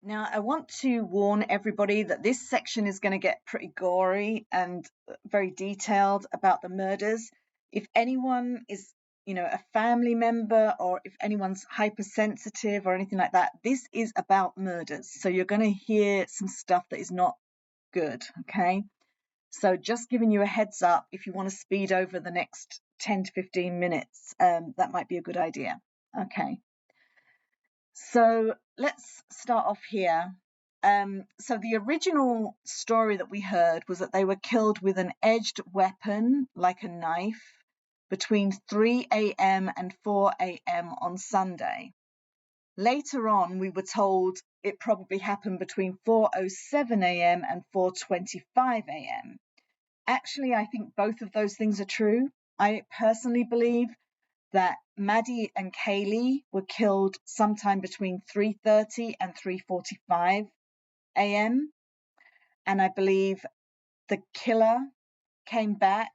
Now, I want to warn everybody that this section is going to get pretty gory and very detailed about the murders. If anyone is, a family member, or if anyone's hypersensitive or anything like that, this is about murders. So you're going to hear some stuff that is not good, okay? So just giving you a heads up, if you want to speed over the next 10 to 15 minutes, that might be a good idea. Okay. So let's start off here. So the original story that we heard was that they were killed with an edged weapon, like a knife, between 3 a.m. and 4 a.m. on Sunday. Later on, we were told it probably happened between 4:07 a.m. and 4:25 a.m. Actually, I think both of those things are true. I personally believe that Maddie and Kaylee were killed sometime between 3:30 and 3:45 a.m. And I believe the killer came back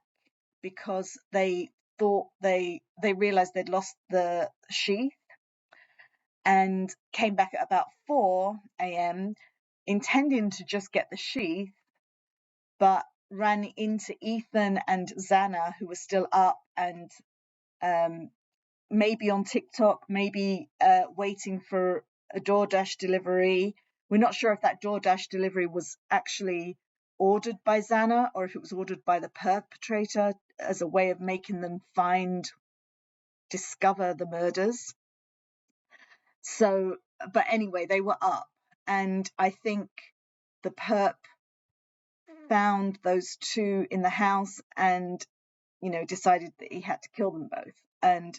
because they thought they realized they'd lost the sheath, and came back at about 4 a.m. intending to just get the sheath, but ran into Ethan and Xana, who were still up and maybe on TikTok, maybe waiting for a DoorDash delivery. We're not sure if that DoorDash delivery was actually ordered by Xana or if it was ordered by the perpetrator as a way of making them discover the murders. So, but anyway, they were up, and I think the perp found those two in the house and, decided that he had to kill them both, and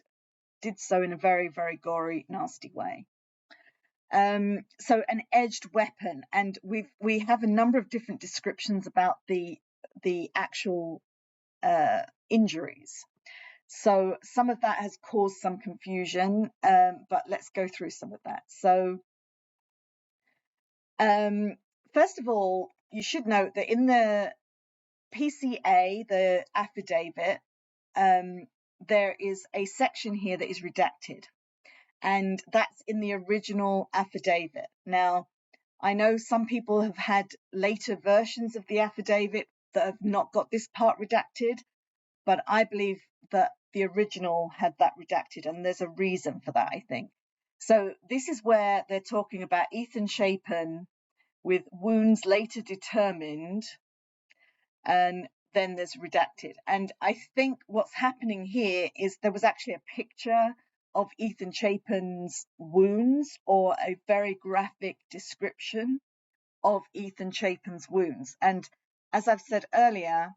did so in a very, very gory, nasty way. So an edged weapon, and we have a number of different descriptions about the actual injuries. So some of that has caused some confusion, but let's go through some of that. So first of all, you should note that in the PCA, the affidavit, there is a section here that is redacted, and that's in the original affidavit. Now, I know some people have had later versions of the affidavit that have not got this part redacted, but I believe that the original had that redacted, and there's a reason for that, I think. So this is where they're talking about Ethan Chapin with wounds later determined, and then there's redacted. And I think what's happening here is there was actually a picture of Ethan Chapin's wounds, or a very graphic description of Ethan Chapin's wounds. And as I've said earlier,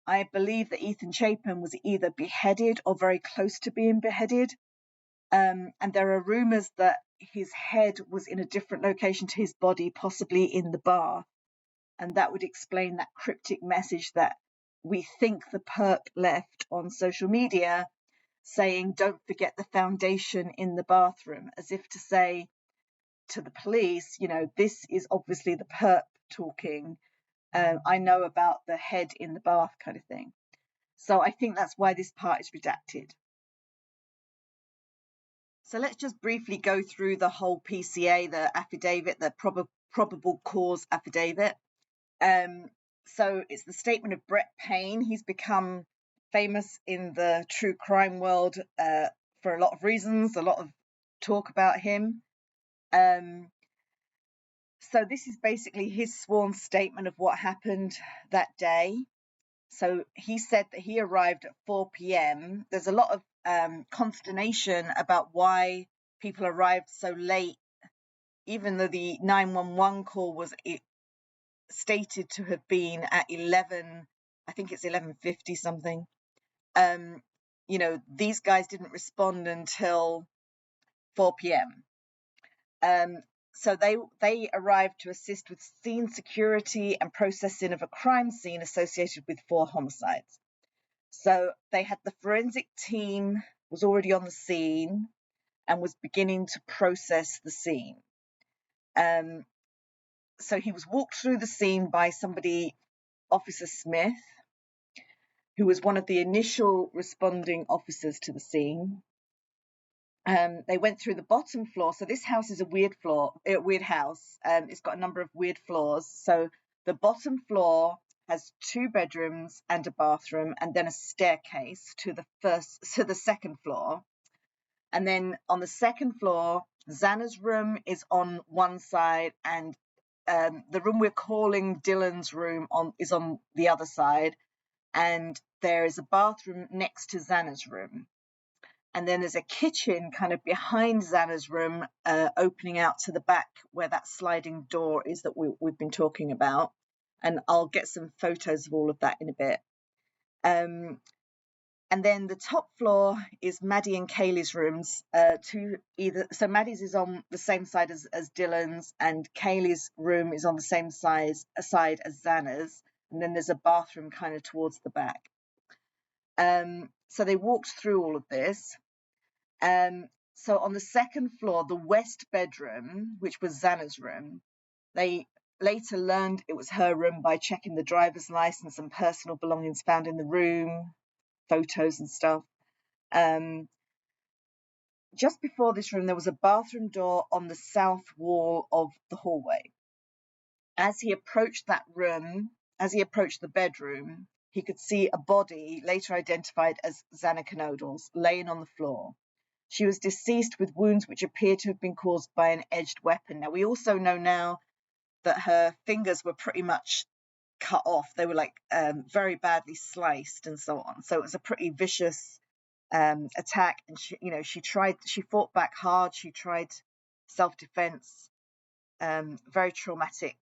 I believe that Ethan Chapin was either beheaded or very close to being beheaded. And there are rumors that his head was in a different location to his body, possibly in the bath. And that would explain that cryptic message that we think the perp left on social media, saying, "Don't forget the foundation in the bathroom," as if to say to the police, this is obviously the perp talking. I know about the head in the bath kind of thing. So I think that's why this part is redacted. So let's just briefly go through the whole PCA, the affidavit, the probable cause affidavit. So it's the statement of Brett Payne. He's become famous in the true crime world for a lot of reasons, a lot of talk about him. So this is basically his sworn statement of what happened that day. So he said that he arrived at 4 p.m. There's a lot of consternation about why people arrived so late, even though the 911 call was stated to have been at 11, I think it's 11:50 something. These guys didn't respond until 4 p.m. So they arrived to assist with scene security and processing of a crime scene associated with 4 homicides. So they had the forensic team was already on the scene and was beginning to process the scene. So he was walked through the scene by somebody, Officer Smith, who was one of the initial responding officers to the scene. They went through the bottom floor. So this house is a weird house. It's got a number of weird floors. So the bottom floor has 2 bedrooms and a bathroom, and then a staircase to the second floor. And then on the second floor, Xana's room is on one side, and the room we're calling Dylan's room is on the other side. And there is a bathroom next to Xana's room. And then there's a kitchen kind of behind Xana's room, opening out to the back where that sliding door is that we've been talking about. And I'll get some photos of all of that in a bit. And then the top floor is Maddie and Kaylee's rooms. So Maddie's is on the same side as Dylan's, and Kaylee's room is on the same side as Xana's. And then there's a bathroom kind of towards the back. So they walked through all of this. So on the second floor, the west bedroom, which was Xana's room, they later learned it was her room by checking the driver's license and personal belongings found in the room, photos and stuff. Just before this room, there was a bathroom door on the south wall of the hallway. As he approached the bedroom, he could see a body, later identified as Xana Knodels, laying on the floor. She was deceased with wounds which appeared to have been caused by an edged weapon. Now, we also know now that her fingers were pretty much cut off. They were like very badly sliced and so on. So it was a pretty vicious attack. And she fought back hard. She tried self-defense, very traumatic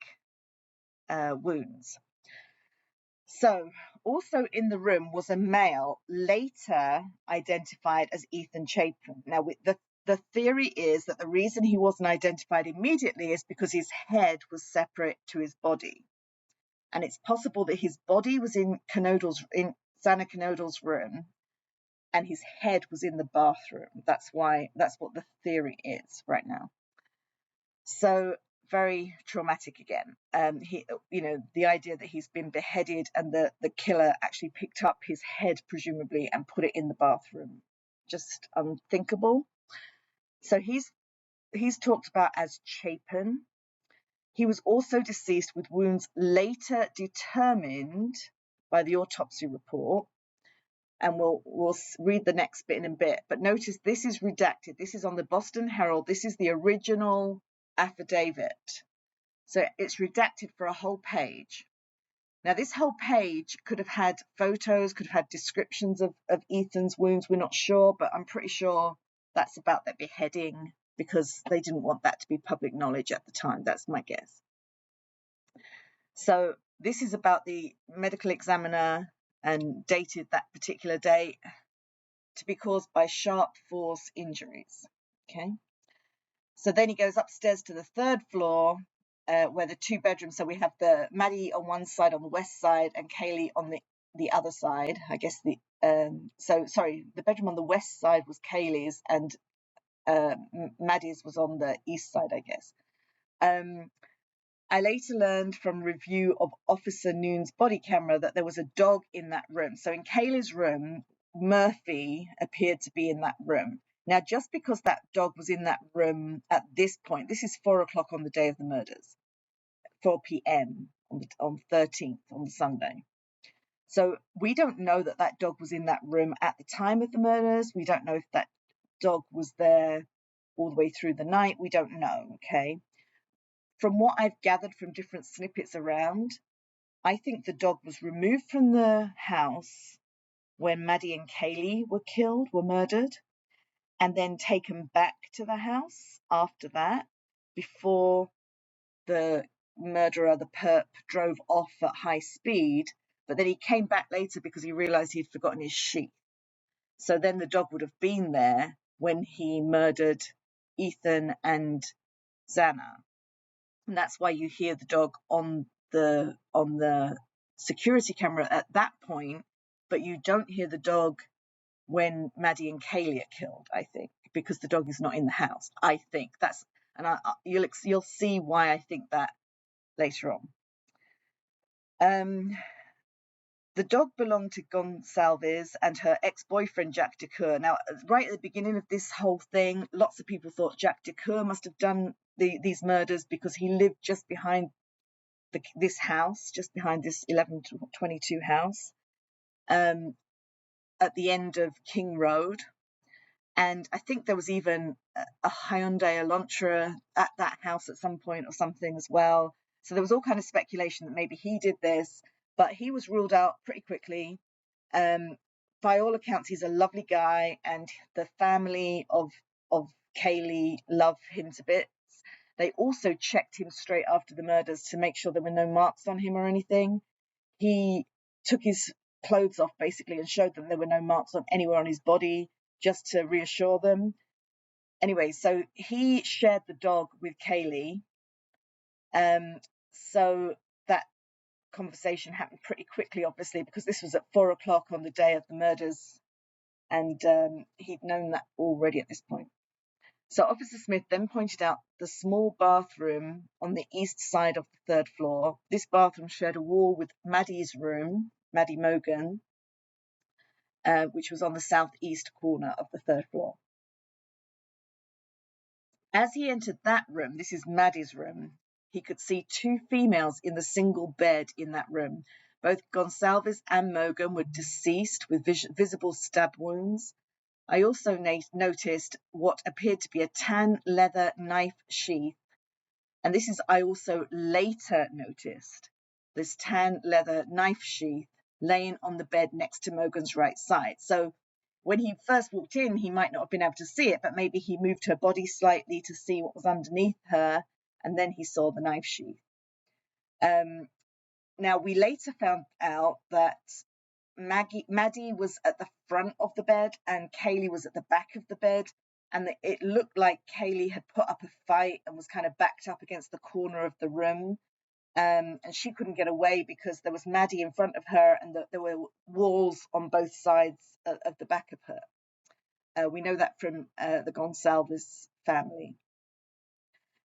wounds. So also in the room was a male, later identified as Ethan Chapin. Now, the theory is that the reason he wasn't identified immediately is because his head was separate to his body. And it's possible that his body was in Xana Knodels' room, and his head was in the bathroom. That's what the theory is right now. So very traumatic again. The idea that he's been beheaded and the killer actually picked up his head, presumably, and put it in the bathroom. Just unthinkable. So he's talked about as Chapin. He was also deceased with wounds later determined by the autopsy report. And we'll read the next bit in a bit. But notice this is redacted. This is on the Boston Herald. This is the original affidavit. So it's redacted for a whole page. Now, this whole page could have had photos, could have had descriptions of Ethan's wounds. We're not sure, but I'm pretty sure that's about that beheading, because they didn't want that to be public knowledge at the time. That's my guess. So this is about the medical examiner and dated that particular date to be caused by sharp force injuries. Okay. So then he goes upstairs to the third floor, where the 2 bedrooms. So we have the Maddie on one side on the west side and Kaylee on the other side. I guess the bedroom on the west side was Kaylee's, and Maddie's was on the east side, I guess. I later learned from review of Officer Noon's body camera that there was a dog in that room. So in Kaylee's room, Murphy appeared to be in that room. Now, just because that dog was in that room at this point, this is 4 o'clock on the day of the murders, 4 p.m. on 13th, on the Sunday. So we don't know that that dog was in that room at the time of the murders. We don't know if that dog was there all the way through the night. We don't know, okay? From what I've gathered from different snippets around, I think the dog was removed from the house when Maddie and Kaylee were murdered, and then taken back to the house after that, before the murderer, the perp, drove off at high speed. But then he came back later because he realized he'd forgotten his sheath. So then the dog would have been there when he murdered Ethan and Xana. And that's why you hear the dog on the security camera at that point, but you don't hear the dog when Maddie and Kaylee are killed, I think, because the dog is not in the house. I think that's, and you'll see why I think that later on. The dog belonged to Gonsalves and her ex-boyfriend Jack DeCoeur. Now, right at the beginning of this whole thing, lots of people thought Jack DeCoeur must have done these murders because he lived just behind this house, just behind this 1122 house, at the end of King Road. And I think there was even a Hyundai Elantra at that house at some point or something as well. So there was all kind of speculation that maybe he did this, but he was ruled out pretty quickly. By all accounts, he's a lovely guy, and the family of Kaylee love him to bits. They also checked him straight after the murders to make sure there were no marks on him or anything. He took his clothes off basically and showed them there were no marks on anywhere on his body, just to reassure them. Anyway, so he shared the dog with Kaylee. So that conversation happened pretty quickly, obviously, because this was at 4:00 on the day of the murders, and he'd known that already at this point. So Officer Smith then pointed out the small bathroom on the east side of the 3rd floor. This bathroom shared a wall with Maddie's room, Maddie Mogan, which was on the southeast corner of the 3rd floor. As he entered that room, this is Maddie's room, he could see 2 females in the single bed in that room. Both Gonsalves and Mogan were deceased with visible stab wounds. I also noticed what appeared to be a tan leather knife sheath. And this is, I also later noticed, this tan leather knife sheath laying on the bed next to Mogan's right side. So when he first walked in, he might not have been able to see it, but maybe he moved her body slightly to see what was underneath her, and then he saw the knife sheath. Now, we later found out that Maddie was at the front of the bed and Kaylee was at the back of the bed, and it looked like Kaylee had put up a fight and was kind of backed up against the corner of the room, and she couldn't get away because there was Maddie in front of her and there were walls on both sides of the back of her. We know that from the Gonsalves family.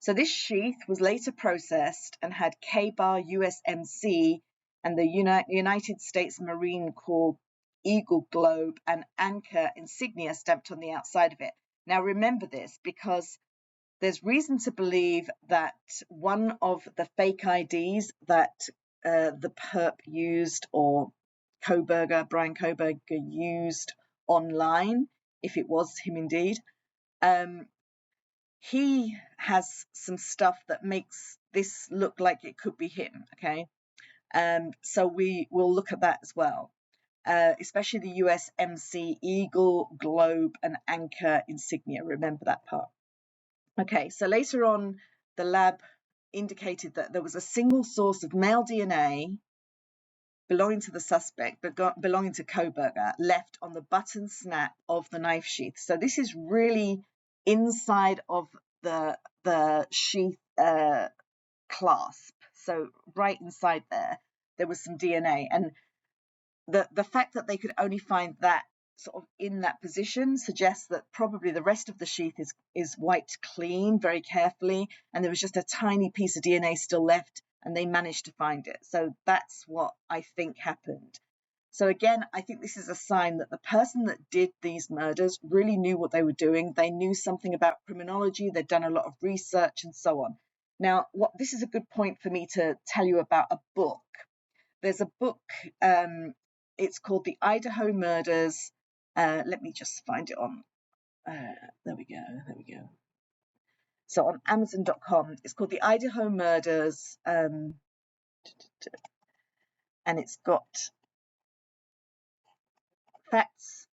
So this sheath was later processed and had K-Bar USMC and the United States Marine Corps Eagle Globe and Anchor insignia stamped on the outside of it. Now remember this, because there's reason to believe that one of the fake IDs that the perp used, or Brian Kohberger used online, if it was him indeed, he has some stuff that makes this look like it could be him, okay? So we will look at that as well, especially the USMC Eagle, Globe, and Anchor insignia. Remember that part. Okay, so later on, the lab indicated that there was a single source of male DNA belonging to the suspect, but belonging to Kohberger, left on the button snap of the knife sheath. So this is really inside of the sheath clasp. So right inside there was some DNA, and the fact that they could only find that sort of in that position suggests that probably the rest of the sheath is wiped clean very carefully, and there was just a tiny piece of DNA still left, and they managed to find it. So that's what I think happened. So again, I think this is a sign that the person that did these murders really knew what they were doing. They knew something about criminology. They'd done a lot of research and so on. Now, this is a good point for me to tell you about a book. There's a book, it's called The Idaho Murders. Let me just find it on, there we go. So on Amazon.com, it's called The Idaho Murders, and it's got facts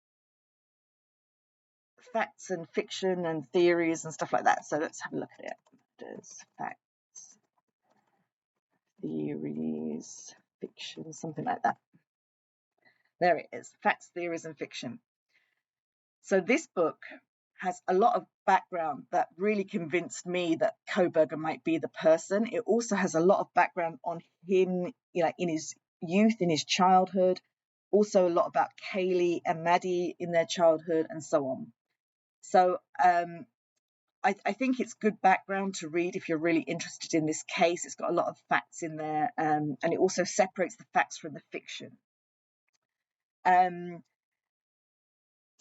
and fiction and theories and stuff like that. So let's have a look at it. There's facts, theories, fiction, something like that. There it is, facts, theories, and fiction. So this book has a lot of background that really convinced me that Kohberger might be the person. It also has a lot of background on him, in his youth, in his childhood, also a lot about Kaylee and Maddie in their childhood and so on. So I think it's good background to read if you're really interested in this case. It's got a lot of facts in there, and it also separates the facts from the fiction.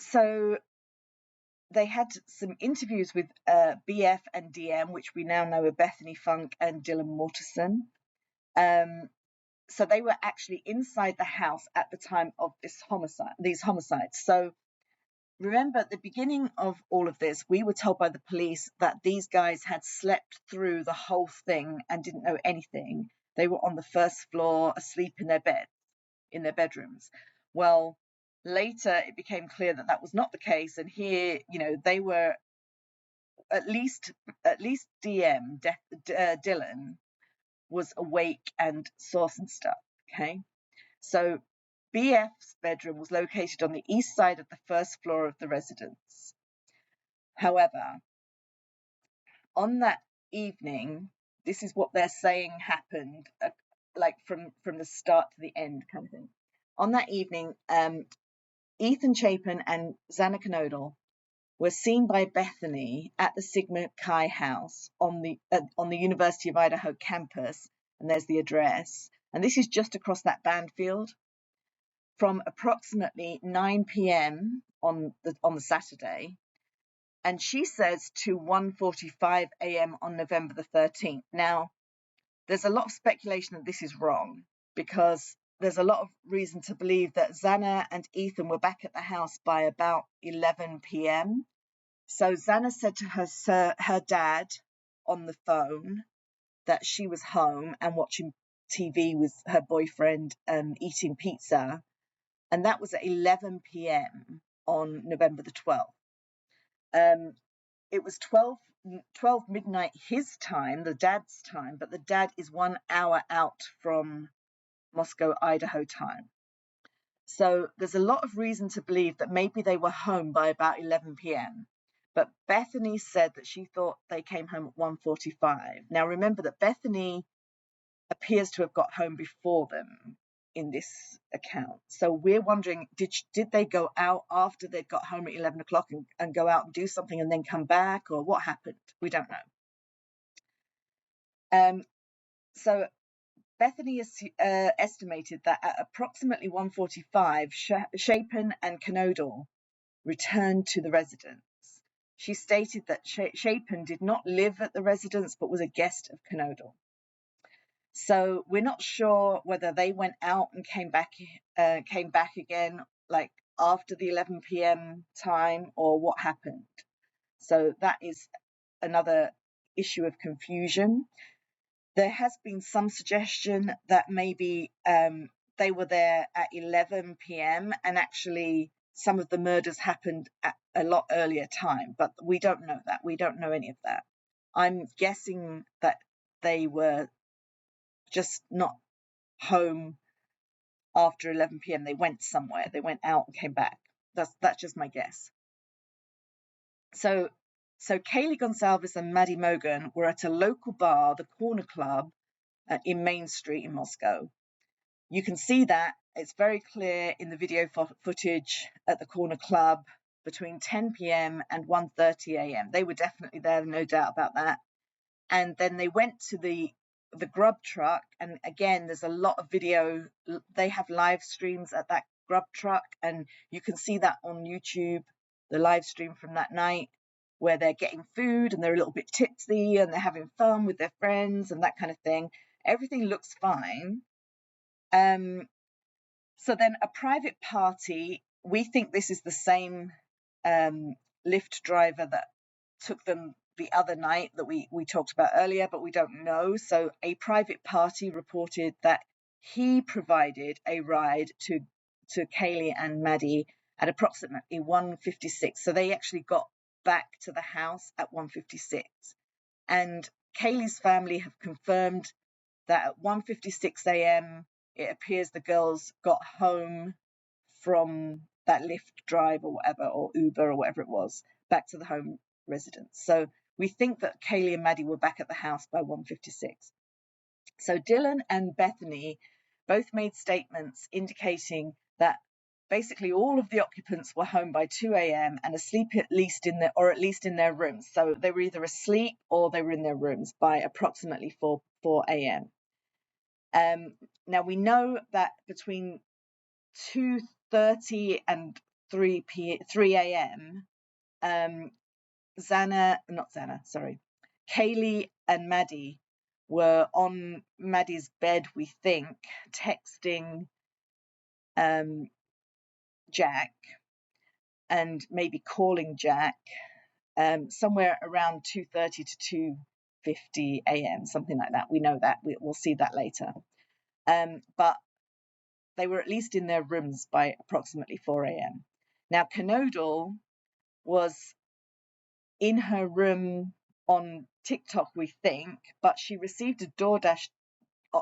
So they had some interviews with BF and DM, which we now know are Bethany Funk and Dylan Mortensen. So they were actually inside the house at the time of these homicides. So remember, at the beginning of all of this, we were told by the police that these guys had slept through the whole thing and didn't know anything. They were on the first floor, asleep in their bedrooms. Well, later it became clear that that was not the case, and here, they were at least Dylan was awake and saw some stuff. Okay, so BF's bedroom was located on the east side of the first floor of the residence. However, on that evening, this is what they're saying happened, like from the start to the end kind of thing. On that evening, Ethan Chapin and Xana Knodel were seen by Bethany at the Sigma Chi house on the University of Idaho campus, and there's the address. And this is just across that band field, from approximately 9 p.m. on the Saturday, and she says to 1:45 a.m. on November the 13th. Now, there's a lot of speculation that this is wrong, because there's a lot of reason to believe that Xana and Ethan were back at the house by about 11 p.m. So Xana said to her dad on the phone that she was home and watching TV with her boyfriend, eating pizza. And that was at 11 p.m. on November the 12th. It was 12 midnight his time, the dad's time, but the dad is 1 hour out from Moscow, Idaho time. So there's a lot of reason to believe that maybe they were home by about 11 p.m. But Bethany said that she thought they came home at 1:45. Now remember that Bethany appears to have got home before them in this account. So we're wondering, did they go out after they'd got home at 11 o'clock and go out and do something and then come back, or what happened? We don't know. So Bethany has estimated that at approximately 1:45, Chapin and Knodel returned to the residence. She stated that Chapin did not live at the residence but was a guest of Knodel. So we're not sure whether they went out and came back again, like after the 11 p.m. time, or what happened. So that is another issue of confusion. There has been some suggestion that maybe they were there at 11 p.m. and actually some of the murders happened at a lot earlier time, but we don't know that. We don't know any of that. I'm guessing that they were just not home after 11 p.m. They went somewhere. They went out and came back. That's just my guess. So Kaylee Gonsalves and Maddie Mogan were at a local bar, the Corner Club, in Main Street in Moscow. You can see that. It's very clear in the video footage at the Corner Club between 10 p.m. and 1:30 a.m. They were definitely there, no doubt about that. And then they went to the grub truck, and again, there's a lot of video. They have live streams at that grub truck, and you can see that on YouTube, the live stream from that night, where they're getting food and they're a little bit tipsy and they're having fun with their friends and that kind of thing. Everything looks fine. So then a private party, we think this is the same Lyft driver that took them the other night that we talked about earlier, but we don't know. So a private party reported that he provided a ride to Kaylee and Maddie at approximately 1:56. So they actually got back to the house at 1:56. And Kaylee's family have confirmed that at 1:56 a.m. it appears the girls got home from that Lyft drive or whatever, or Uber or whatever it was, back to the home residence. So we think that Kaylee and Maddie were back at the house by 1:56. So Dylan and Bethany both made statements indicating that basically all of the occupants were home by 2 a.m. and asleep at least in their rooms. So they were either asleep or they were in their rooms by approximately 4 a.m. Now we know that between 2:30 and 3 a.m. Kaylee and Maddie were on Maddie's bed, we think, texting Jack and maybe calling Jack somewhere around 2:30 to 2:50 a.m., something like that. We know that. We'll see that later. But they were at least in their rooms by approximately 4 a.m. Now, Canodal was in her room on TikTok, we think, but she received a DoorDash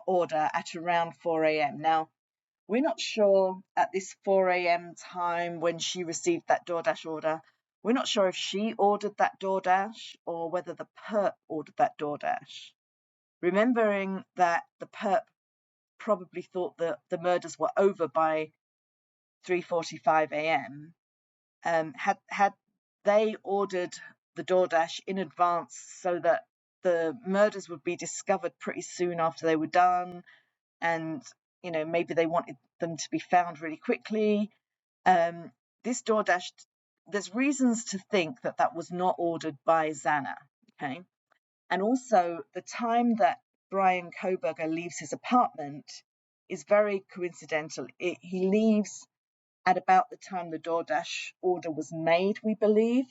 order at around 4 a.m. Now, we're not sure at this 4 a.m. time when she received that DoorDash order, we're not sure if she ordered that DoorDash or whether the perp ordered that DoorDash. Remembering that the perp probably thought that the murders were over by 3:45 a.m. Had they ordered the DoorDash in advance so that the murders would be discovered pretty soon after they were done, and maybe they wanted them to be found really quickly. This DoorDash, there's reasons to think that that was not ordered by Xana, okay? And also the time that Brian Kohberger leaves his apartment is very coincidental. He leaves at about the time the DoorDash order was made, we believe,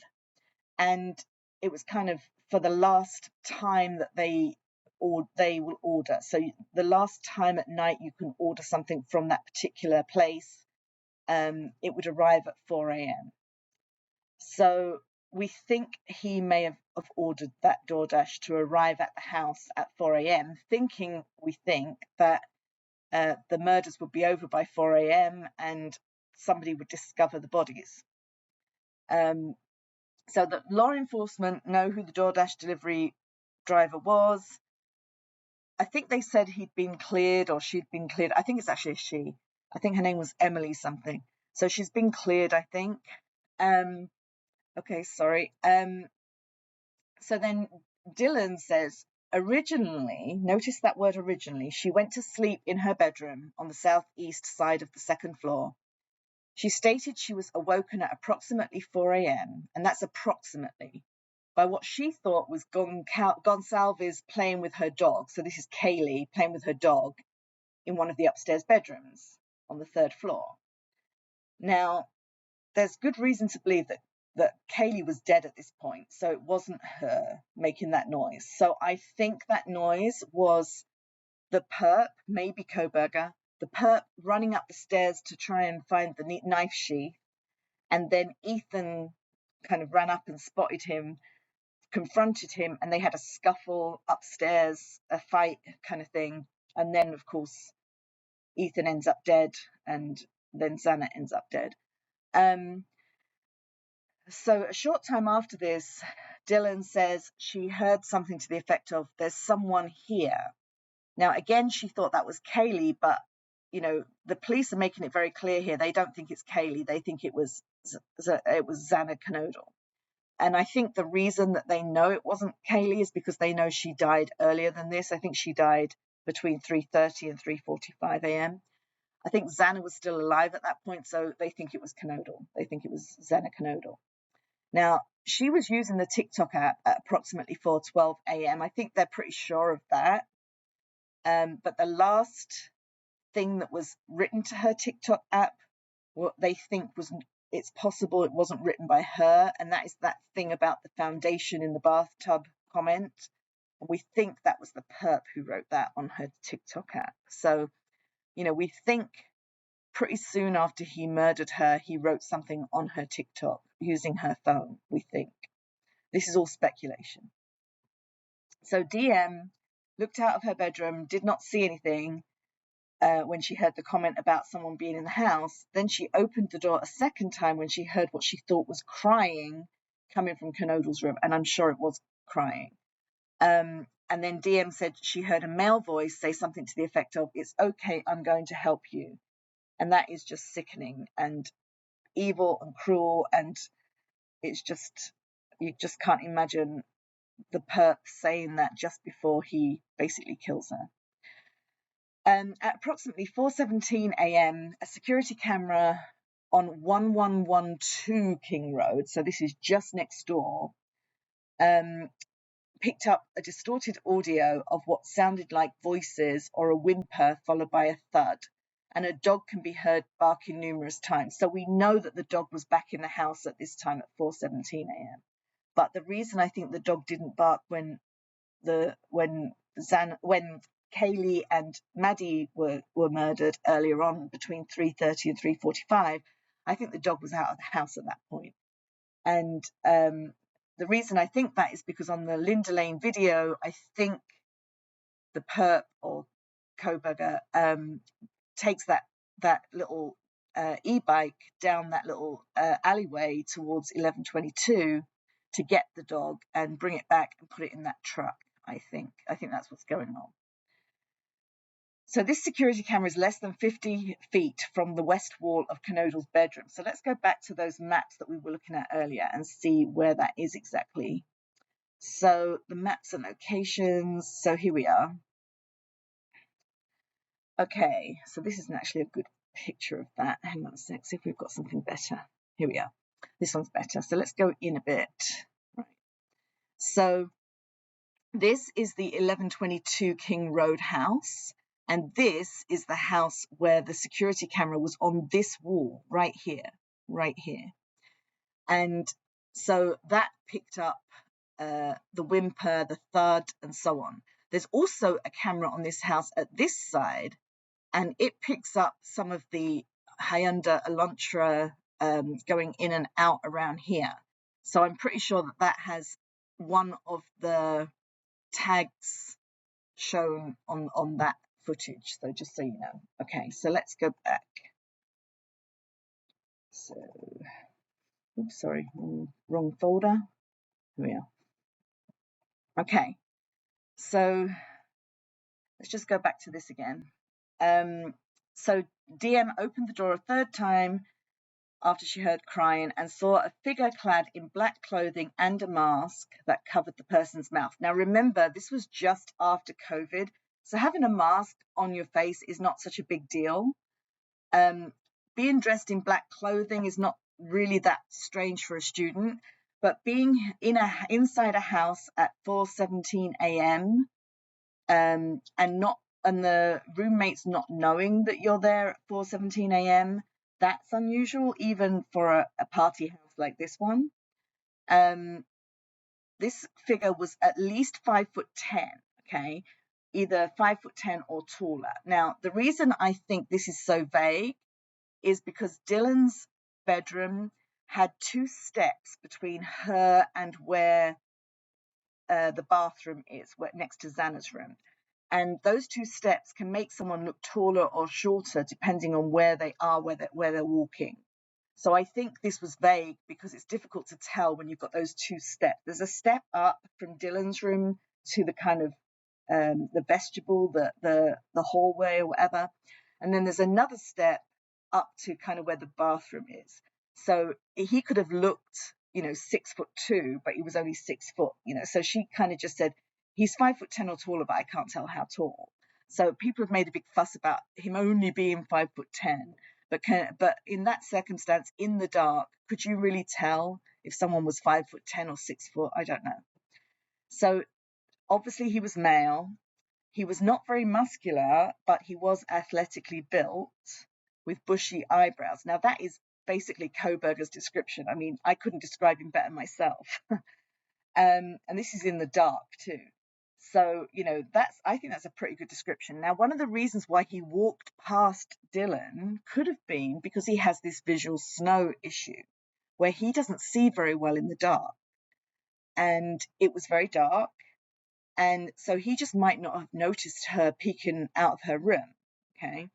and it was kind of for the last time that they will order. So the last time at night you can order something from that particular place, it would arrive at 4 a.m. So we think he may have ordered that DoorDash to arrive at the house at 4 a.m., we think that the murders would be over by 4 a.m. and somebody would discover the bodies. So that law enforcement know who the DoorDash delivery driver was. I think they said he'd been cleared or she'd been cleared. I think it's actually a she. I think her name was Emily something. So she's been cleared, I think. Okay, sorry. So then Dylan says, originally, notice that word originally, she went to sleep in her bedroom on the southeast side of the second floor. She stated she was awoken at approximately 4 a.m., and that's approximately, by what she thought was Gonsalves playing with her dog. So this is Kaylee playing with her dog in one of the upstairs bedrooms on the third floor. Now, there's good reason to believe that Kaylee was dead at this point, so it wasn't her making that noise. So I think that noise was the perp, maybe Kohberger, the perp running up the stairs to try and find the knife sheath, and then Ethan kind of ran up and spotted him, confronted him, and they had a scuffle upstairs, a fight kind of thing, and then, of course, Ethan ends up dead, and then Xana ends up dead. So a short time after this, Dylan says she heard something to the effect of, there's someone here. Now, again, she thought that was Kaylee, but, the police are making it very clear here. They don't think it's Kaylee. They think it was Xana Canodal. And I think the reason that they know it wasn't Kaylee is because they know she died earlier than this. I think she died between 3:30 and 3:45 a.m. I think Xana was still alive at that point, so they think it was Canodal. They think it was Xana Canodal. Now, she was using the TikTok app at approximately 4:12 a.m. I think they're pretty sure of that. But the last thing that was written to her TikTok app, what they think it's possible it wasn't written by her, and that is that thing about the foundation in the bathtub comment. And we think that was the perp who wrote that on her TikTok app. So, we think pretty soon after he murdered her, he wrote something on her TikTok using her phone, we think. This is all speculation. So DM looked out of her bedroom, did not see anything when she heard the comment about someone being in the house. Then she opened the door a second time when she heard what she thought was crying coming from Canodal's room, and I'm sure it was crying. And then DM said she heard a male voice say something to the effect of, it's okay, I'm going to help you. And that is just sickening and evil and cruel, and it's just, you just can't imagine the perp saying that just before he basically kills her. At approximately 4:17 a.m., a security camera on 1112 King Road, so this is just next door, picked up a distorted audio of what sounded like voices or a whimper followed by a thud, and a dog can be heard barking numerous times. So we know that the dog was back in the house at this time at 4:17 a.m. But the reason I think the dog didn't bark when Kaylee and Maddie were murdered earlier on between 3:30 and 3:45, I think the dog was out of the house at that point. And the reason I think that is because on the Linda Lane video, I think the perp or Kohberger takes that little e-bike down that little alleyway towards 1122 to get the dog and bring it back and put it in that truck. I think that's what's going on. So this security camera is less than 50 feet from the west wall of Canodle's bedroom. So let's go back to those maps that we were looking at earlier and see where that is exactly. So the maps and locations. So here we are. Okay, so this isn't actually a good picture of that. Hang on a sec, see if we've got something better. Here we are. This one's better. So let's go in a bit. Right. So this is the 1122 King Road house. And this is the house where the security camera was on this wall, right here. And so that picked up the whimper, the thud, and so on. There's also a camera on this house at this side, and it picks up some of the Hyundai Elantra going in and out around here. So I'm pretty sure that has one of the tags shown on that footage. So just so you know. Okay, so let's go back. So, oops, sorry, wrong folder. Here we are. Okay, so let's just go back to this again. So DM opened the door a third time after she heard crying and saw a figure clad in black clothing and a mask that covered the person's mouth. Now remember, this was just after COVID, so having a mask on your face is not such a big deal. Being dressed in black clothing is not really that strange for a student, but being inside a house at 4:17 a.m. And the roommates not knowing that you're there at 4:17 a.m., that's unusual, even for a party house like this one. This figure was at least 5'10", okay, either 5'10" or taller. Now, the reason I think this is so vague is because Dylan's bedroom had 2 steps between her and where the bathroom is, next to Xana's room. And those 2 steps can make someone look taller or shorter depending on where they are, where they're walking. So I think this was vague because it's difficult to tell when you've got those 2 steps. There's a step up from Dylan's room to the kind of the vestibule, the hallway or whatever. And then there's another step up to kind of where the bathroom is. So he could have looked, 6'2", but he was only 6 foot, So she kind of just said, he's 5'10" or taller, but I can't tell how tall. So people have made a big fuss about him only being 5'10". But in that circumstance, in the dark, could you really tell if someone was 5'10" or 6 foot? I don't know. So obviously he was male. He was not very muscular, but he was athletically built with bushy eyebrows. Now that is basically Kohberger's description. I mean, I couldn't describe him better myself. And this is in the dark too. So, I think that's a pretty good description. Now, one of the reasons why he walked past Dylan could have been because he has this visual snow issue where he doesn't see very well in the dark. And it was very dark. And so he just might not have noticed her peeking out of her room. Okay.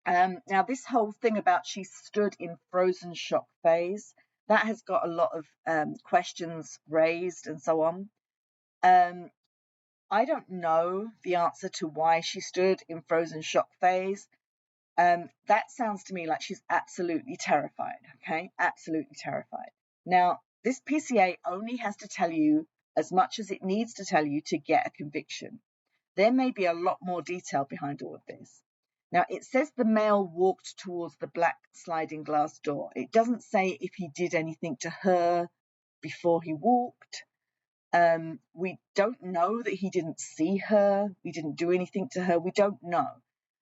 Now, this whole thing about she stood in frozen shock phase, that has got a lot of questions raised and so on. I don't know the answer to why she stood in frozen shock phase. That sounds to me like she's absolutely terrified, okay? Absolutely terrified. Now, this PCA only has to tell you as much as it needs to tell you to get a conviction. There may be a lot more detail behind all of this. Now, it says the male walked towards the black sliding glass door. It doesn't say if he did anything to her before he walked. We don't know that he didn't see her. We didn't do anything to her. We don't know.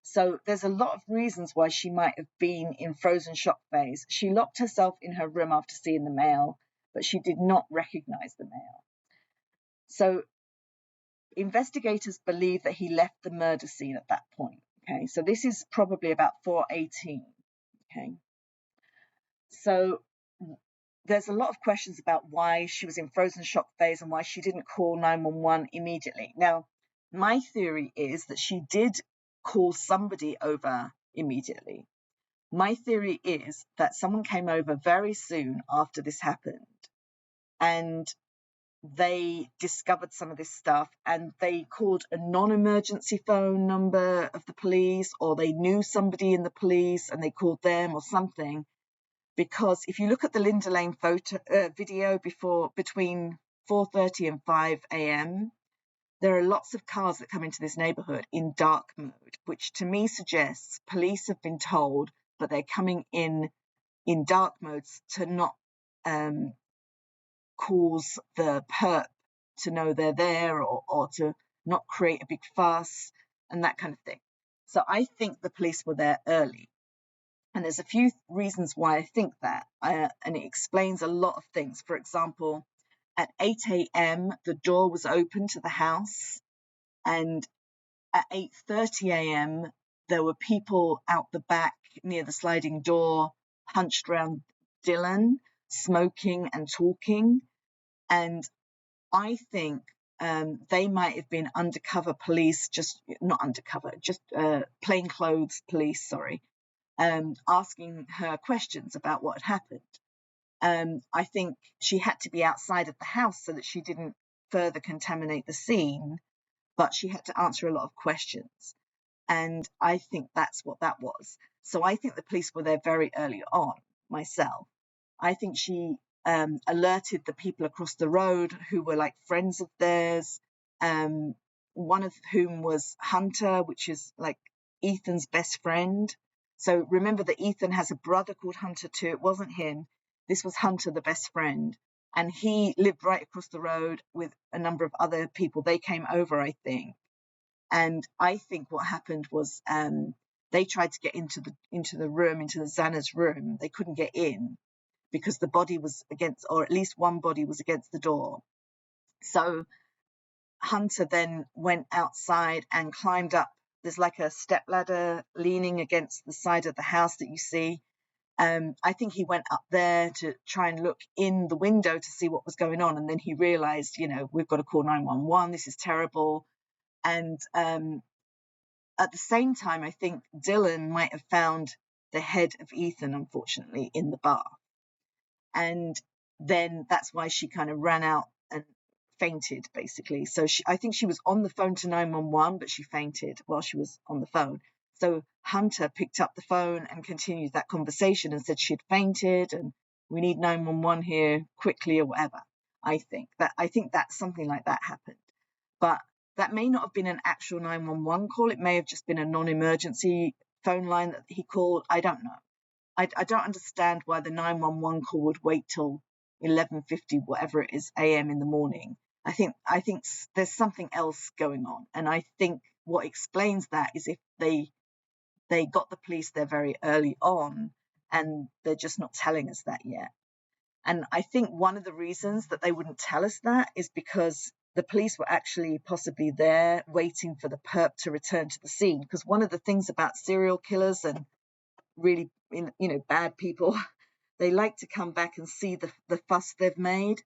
So there's a lot of reasons why she might have been in frozen shock phase. She locked herself in her room after seeing the male, but she did not recognize the male. So investigators believe that he left the murder scene at that point. Okay, so this is probably about 4:18. Okay, so there's a lot of questions about why she was in frozen shock phase and why she didn't call 911 immediately. Now, my theory is that she did call somebody over immediately. My theory is that someone came over very soon after this happened and they discovered some of this stuff and they called a non-emergency phone number of the police, or they knew somebody in the police and they called them or something. Because if you look at the Linda Lane video between 4:30 and 5 a.m., there are lots of cars that come into this neighborhood in dark mode, which to me suggests police have been told, but they're coming in dark modes to not cause the perp to know they're there, or to not create a big fuss and that kind of thing. So I think the police were there early. And there's a few reasons why I think that, and it explains a lot of things. For example, at 8 a.m., the door was open to the house, and at 8:30 a.m., there were people out the back near the sliding door, hunched around Dylan, smoking and talking. And I think they might have been undercover police, just not undercover, just plainclothes police, sorry, asking her questions about what had happened. I think she had to be outside of the house so that she didn't further contaminate the scene, but she had to answer a lot of questions. And I think that's what that was. So I think the police were there very early on, myself. I think she alerted the people across the road who were like friends of theirs, one of whom was Hunter, which is like Ethan's best friend. So remember that Ethan has a brother called Hunter too. It wasn't him. This was Hunter, the best friend. And he lived right across the road with a number of other people. They came over, I think. And I think what happened was they tried to get into the room, into the Xana's room. They couldn't get in because the body was against, or at least one body was against the door. So Hunter then went outside and climbed up. There's like a step ladder leaning against the side of the house that you see. I think he went up there to try and look in the window to see what was going on. And then he realized, we've got to call 911. This is terrible. And at the same time, I think Dylan might have found the head of Ethan, unfortunately, in the bath. And then that's why she kind of ran out and fainted, basically. So I think she was on the phone to 911, but she fainted while she was on the phone. So Hunter picked up the phone and continued that conversation and said she'd fainted and we need 911 here quickly or whatever. I think that's something like that happened. But that may not have been an actual 911 call. It may have just been a non-emergency phone line that he called. I don't know. I don't understand why the 911 call would wait till 11:50, whatever it is, a.m. in the morning. I think there's something else going on. And I think what explains that is if they got the police there very early on and they're just not telling us that yet. And I think one of the reasons that they wouldn't tell us that is because the police were actually possibly there waiting for the perp to return to the scene. Because one of the things about serial killers and really, bad people, they like to come back and see the fuss they've made.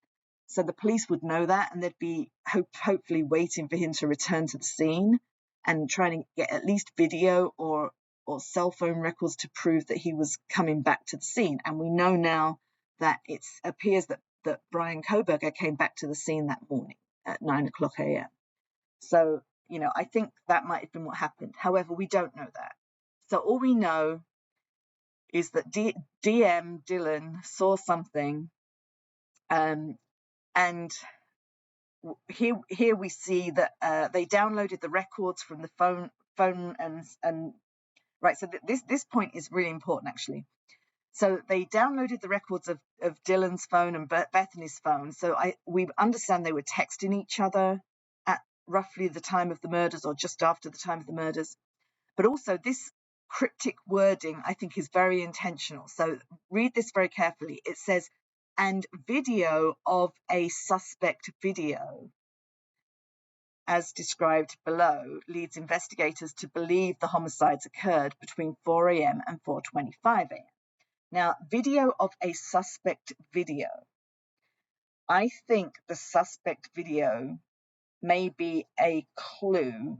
So the police would know that, and they'd be hopefully waiting for him to return to the scene and trying to get at least video or cell phone records to prove that he was coming back to the scene. And we know now that it appears that Brian Kohberger came back to the scene that morning at 9:00 a.m. So, I think that might have been what happened. However, we don't know that. So all we know is that DM Dylan saw something, and here we see that they downloaded the records from the phone and Right, so this point is really important, actually. So they downloaded the records of Dylan's phone and Bethany's phone. So we understand they were texting each other at roughly the time of the murders or just after the time of the murders. But also this cryptic wording, I think, is very intentional. So read this very carefully. It says, and video of a suspect video, as described below, leads investigators to believe the homicides occurred between 4 a.m. and 4:25 a.m. Now, video of a suspect video. I think the suspect video may be a clue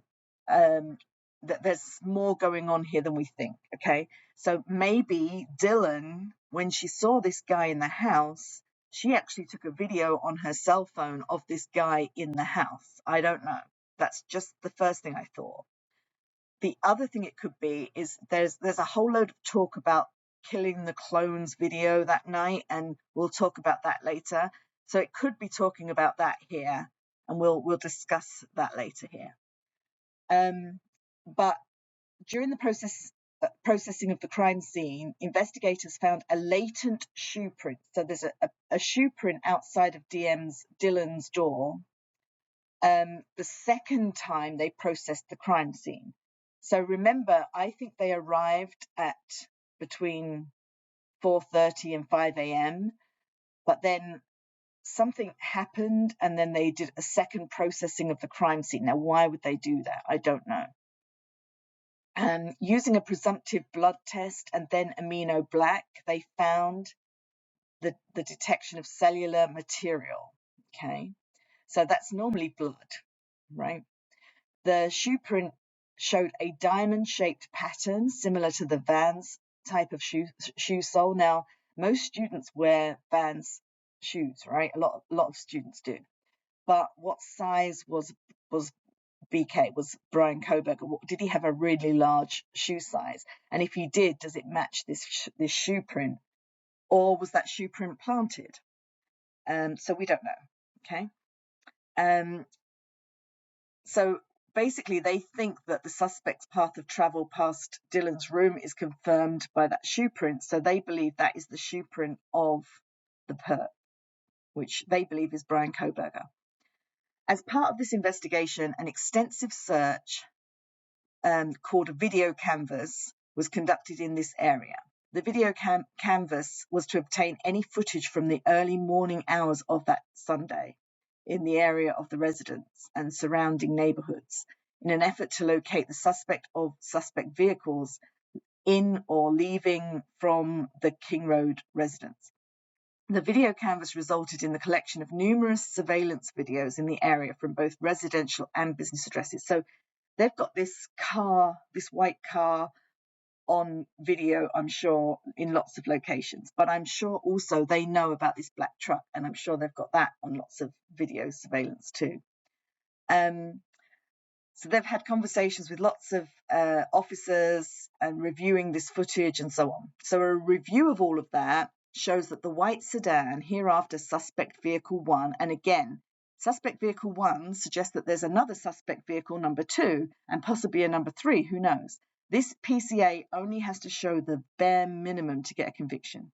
that there's more going on here than we think, okay? So maybe Dylan, when she saw this guy in the house, she actually took a video on her cell phone of this guy in the house. I don't know. That's just the first thing I thought. The other thing it could be is there's a whole load of talk about killing the clones video that night, and we'll talk about that later. So it could be talking about that here, and we'll discuss that later here. But during the processing of the crime scene, investigators found a latent shoe print. So there's a shoe print outside of Dylan's door. The second time they processed the crime scene. So remember, I think they arrived at between 4:30 and 5 a.m. But then something happened, and then they did a second processing of the crime scene. Now, why would they do that? I don't know. Using a presumptive blood test and then amino black, they found the detection of cellular material. Okay, so that's normally blood, right? The shoe print showed a diamond-shaped pattern similar to the Vans type of shoe sole. Now, most students wear Vans shoes, right? A lot of students do. But what size was BK? Was Brian Kohberger? Did he have a really large shoe size? And if he did, does it match this shoe print, or was that shoe print planted? So we don't know. Okay. So basically, they think that the suspect's path of travel past Dylan's room is confirmed by that shoe print. So they believe that is the shoe print of the perp, which they believe is Brian Kohberger. As part of this investigation, an extensive search called a video canvas was conducted in this area. The video canvas was to obtain any footage from the early morning hours of that Sunday in the area of the residence and surrounding neighborhoods in an effort to locate the suspect or suspect vehicles in or leaving from the King Road residence. The video canvas resulted in the collection of numerous surveillance videos in the area from both residential and business addresses. So they've got this car, this white car, on video, I'm sure, in lots of locations. But I'm sure also they know about this black truck, and I'm sure they've got that on lots of video surveillance too. So they've had conversations with lots of officers and reviewing this footage and so on. So a review of all of that shows that the white sedan, hereafter suspect vehicle 1, and again, suspect vehicle 1 suggests that there's another suspect vehicle number 2 and possibly a number 3, who knows. This PCA only has to show the bare minimum to get a conviction.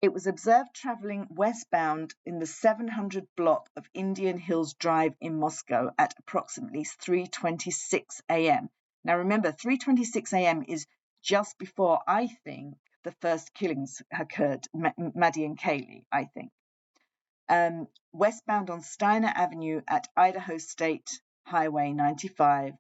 It was observed traveling westbound in the 700 block of Indian Hills Drive in Moscow at approximately 3:26 a.m. Now remember, 3:26 a.m. is just before, I think, the first killings occurred, Maddie and Kaylee, I think. Westbound on Steiner Avenue at Idaho State Highway 95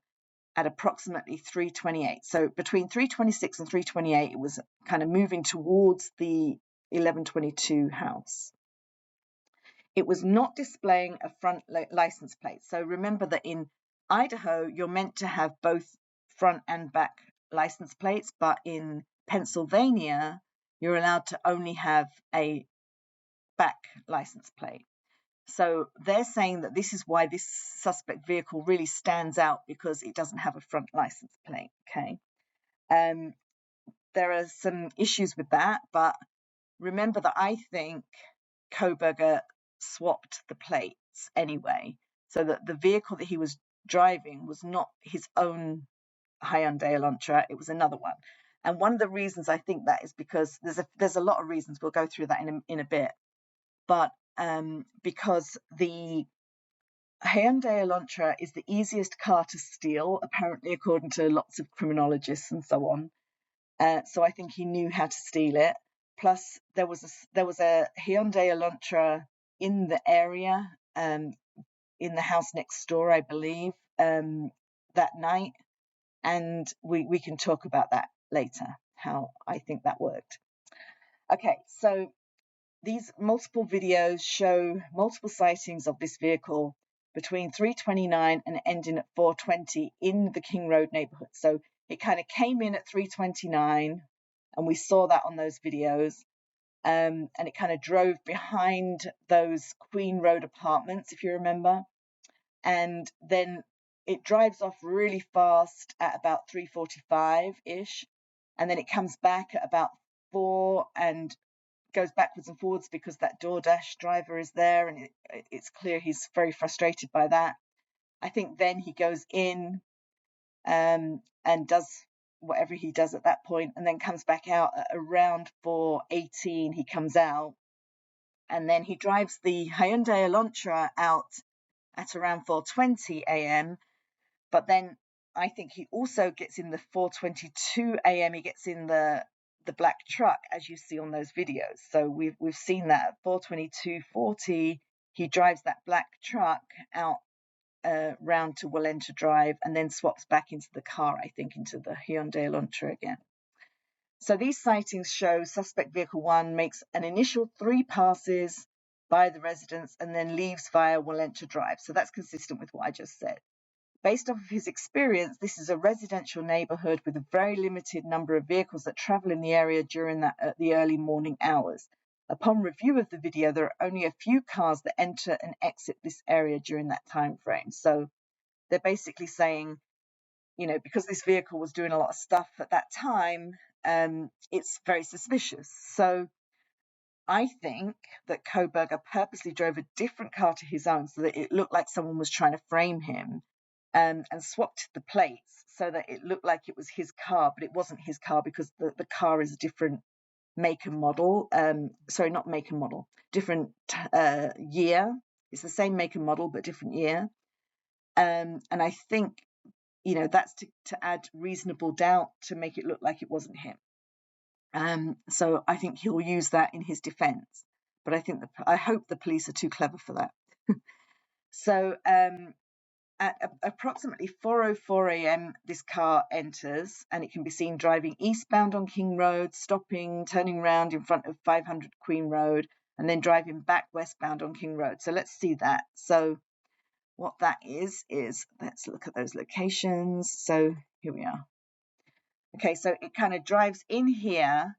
at approximately 3:28. So between 3:26 and 3:28, it was kind of moving towards the 1122 house. It was not displaying a front license plate. So remember that in Idaho, you're meant to have both front and back license plates, but in Pennsylvania, you're allowed to only have a back license plate. So they're saying that this is why this suspect vehicle really stands out, because it doesn't have a front license plate. Okay. There are some issues with that, but remember that I think Kohberger swapped the plates anyway, so that the vehicle that he was driving was not his own Hyundai Elantra, it was another one. And one of the reasons I think that is because there's a lot of reasons. We'll go through that in a bit. But because the Hyundai Elantra is the easiest car to steal, apparently, according to lots of criminologists and so on. So I think he knew how to steal it. Plus, there was a Hyundai Elantra in the area, in the house next door, I believe, that night. And we can talk about that later, how I think that worked. Okay, so these multiple videos show multiple sightings of this vehicle between 3:29 and ending at 4:20 in the King Road neighborhood. So it kind of came in at 3:29, and we saw that on those videos. And it kind of drove behind those Queen Road apartments, if you remember. And then it drives off really fast at about 3:45-ish. And then it comes back at about 4 and goes backwards and forwards because that DoorDash driver is there, and it's clear he's very frustrated by that. I think then he goes in and does whatever he does at that point, and then comes back out at around 4:18. He comes out, and then he drives the Hyundai Elantra out at around 4:20 a.m. But then I think he also gets in the 4:22 a.m. He gets in the black truck, as you see on those videos. So we've seen that at 4:22:40, he drives that black truck out round to Wallenta Drive, and then swaps back into the car, I think, into the Hyundai Elantra again. So these sightings show suspect vehicle 1 makes an initial 3 passes by the residence and then leaves via Wallenta Drive. So that's consistent with what I just said. Based off of his experience, this is a residential neighborhood with a very limited number of vehicles that travel in the area during the early morning hours. Upon review of the video, there are only a few cars that enter and exit this area during that time frame. So they're basically saying, because this vehicle was doing a lot of stuff at that time, it's very suspicious. So I think that Kohberger purposely drove a different car to his own so that it looked like someone was trying to frame him, and swapped the plates so that it looked like it was his car, but it wasn't his car because the car is a different make and model. Sorry, not make and model, different year. It's the same make and model, but different year. And I think, that's to add reasonable doubt to make it look like it wasn't him. So I think he'll use that in his defense. But I hope the police are too clever for that. So at approximately 4:04 a.m., this car enters, and it can be seen driving eastbound on King Road, stopping, turning round in front of 500 Queen Road, and then driving back westbound on King Road. So let's see that. So what that is let's look at those locations. So here we are. Okay, so it kind of drives in here,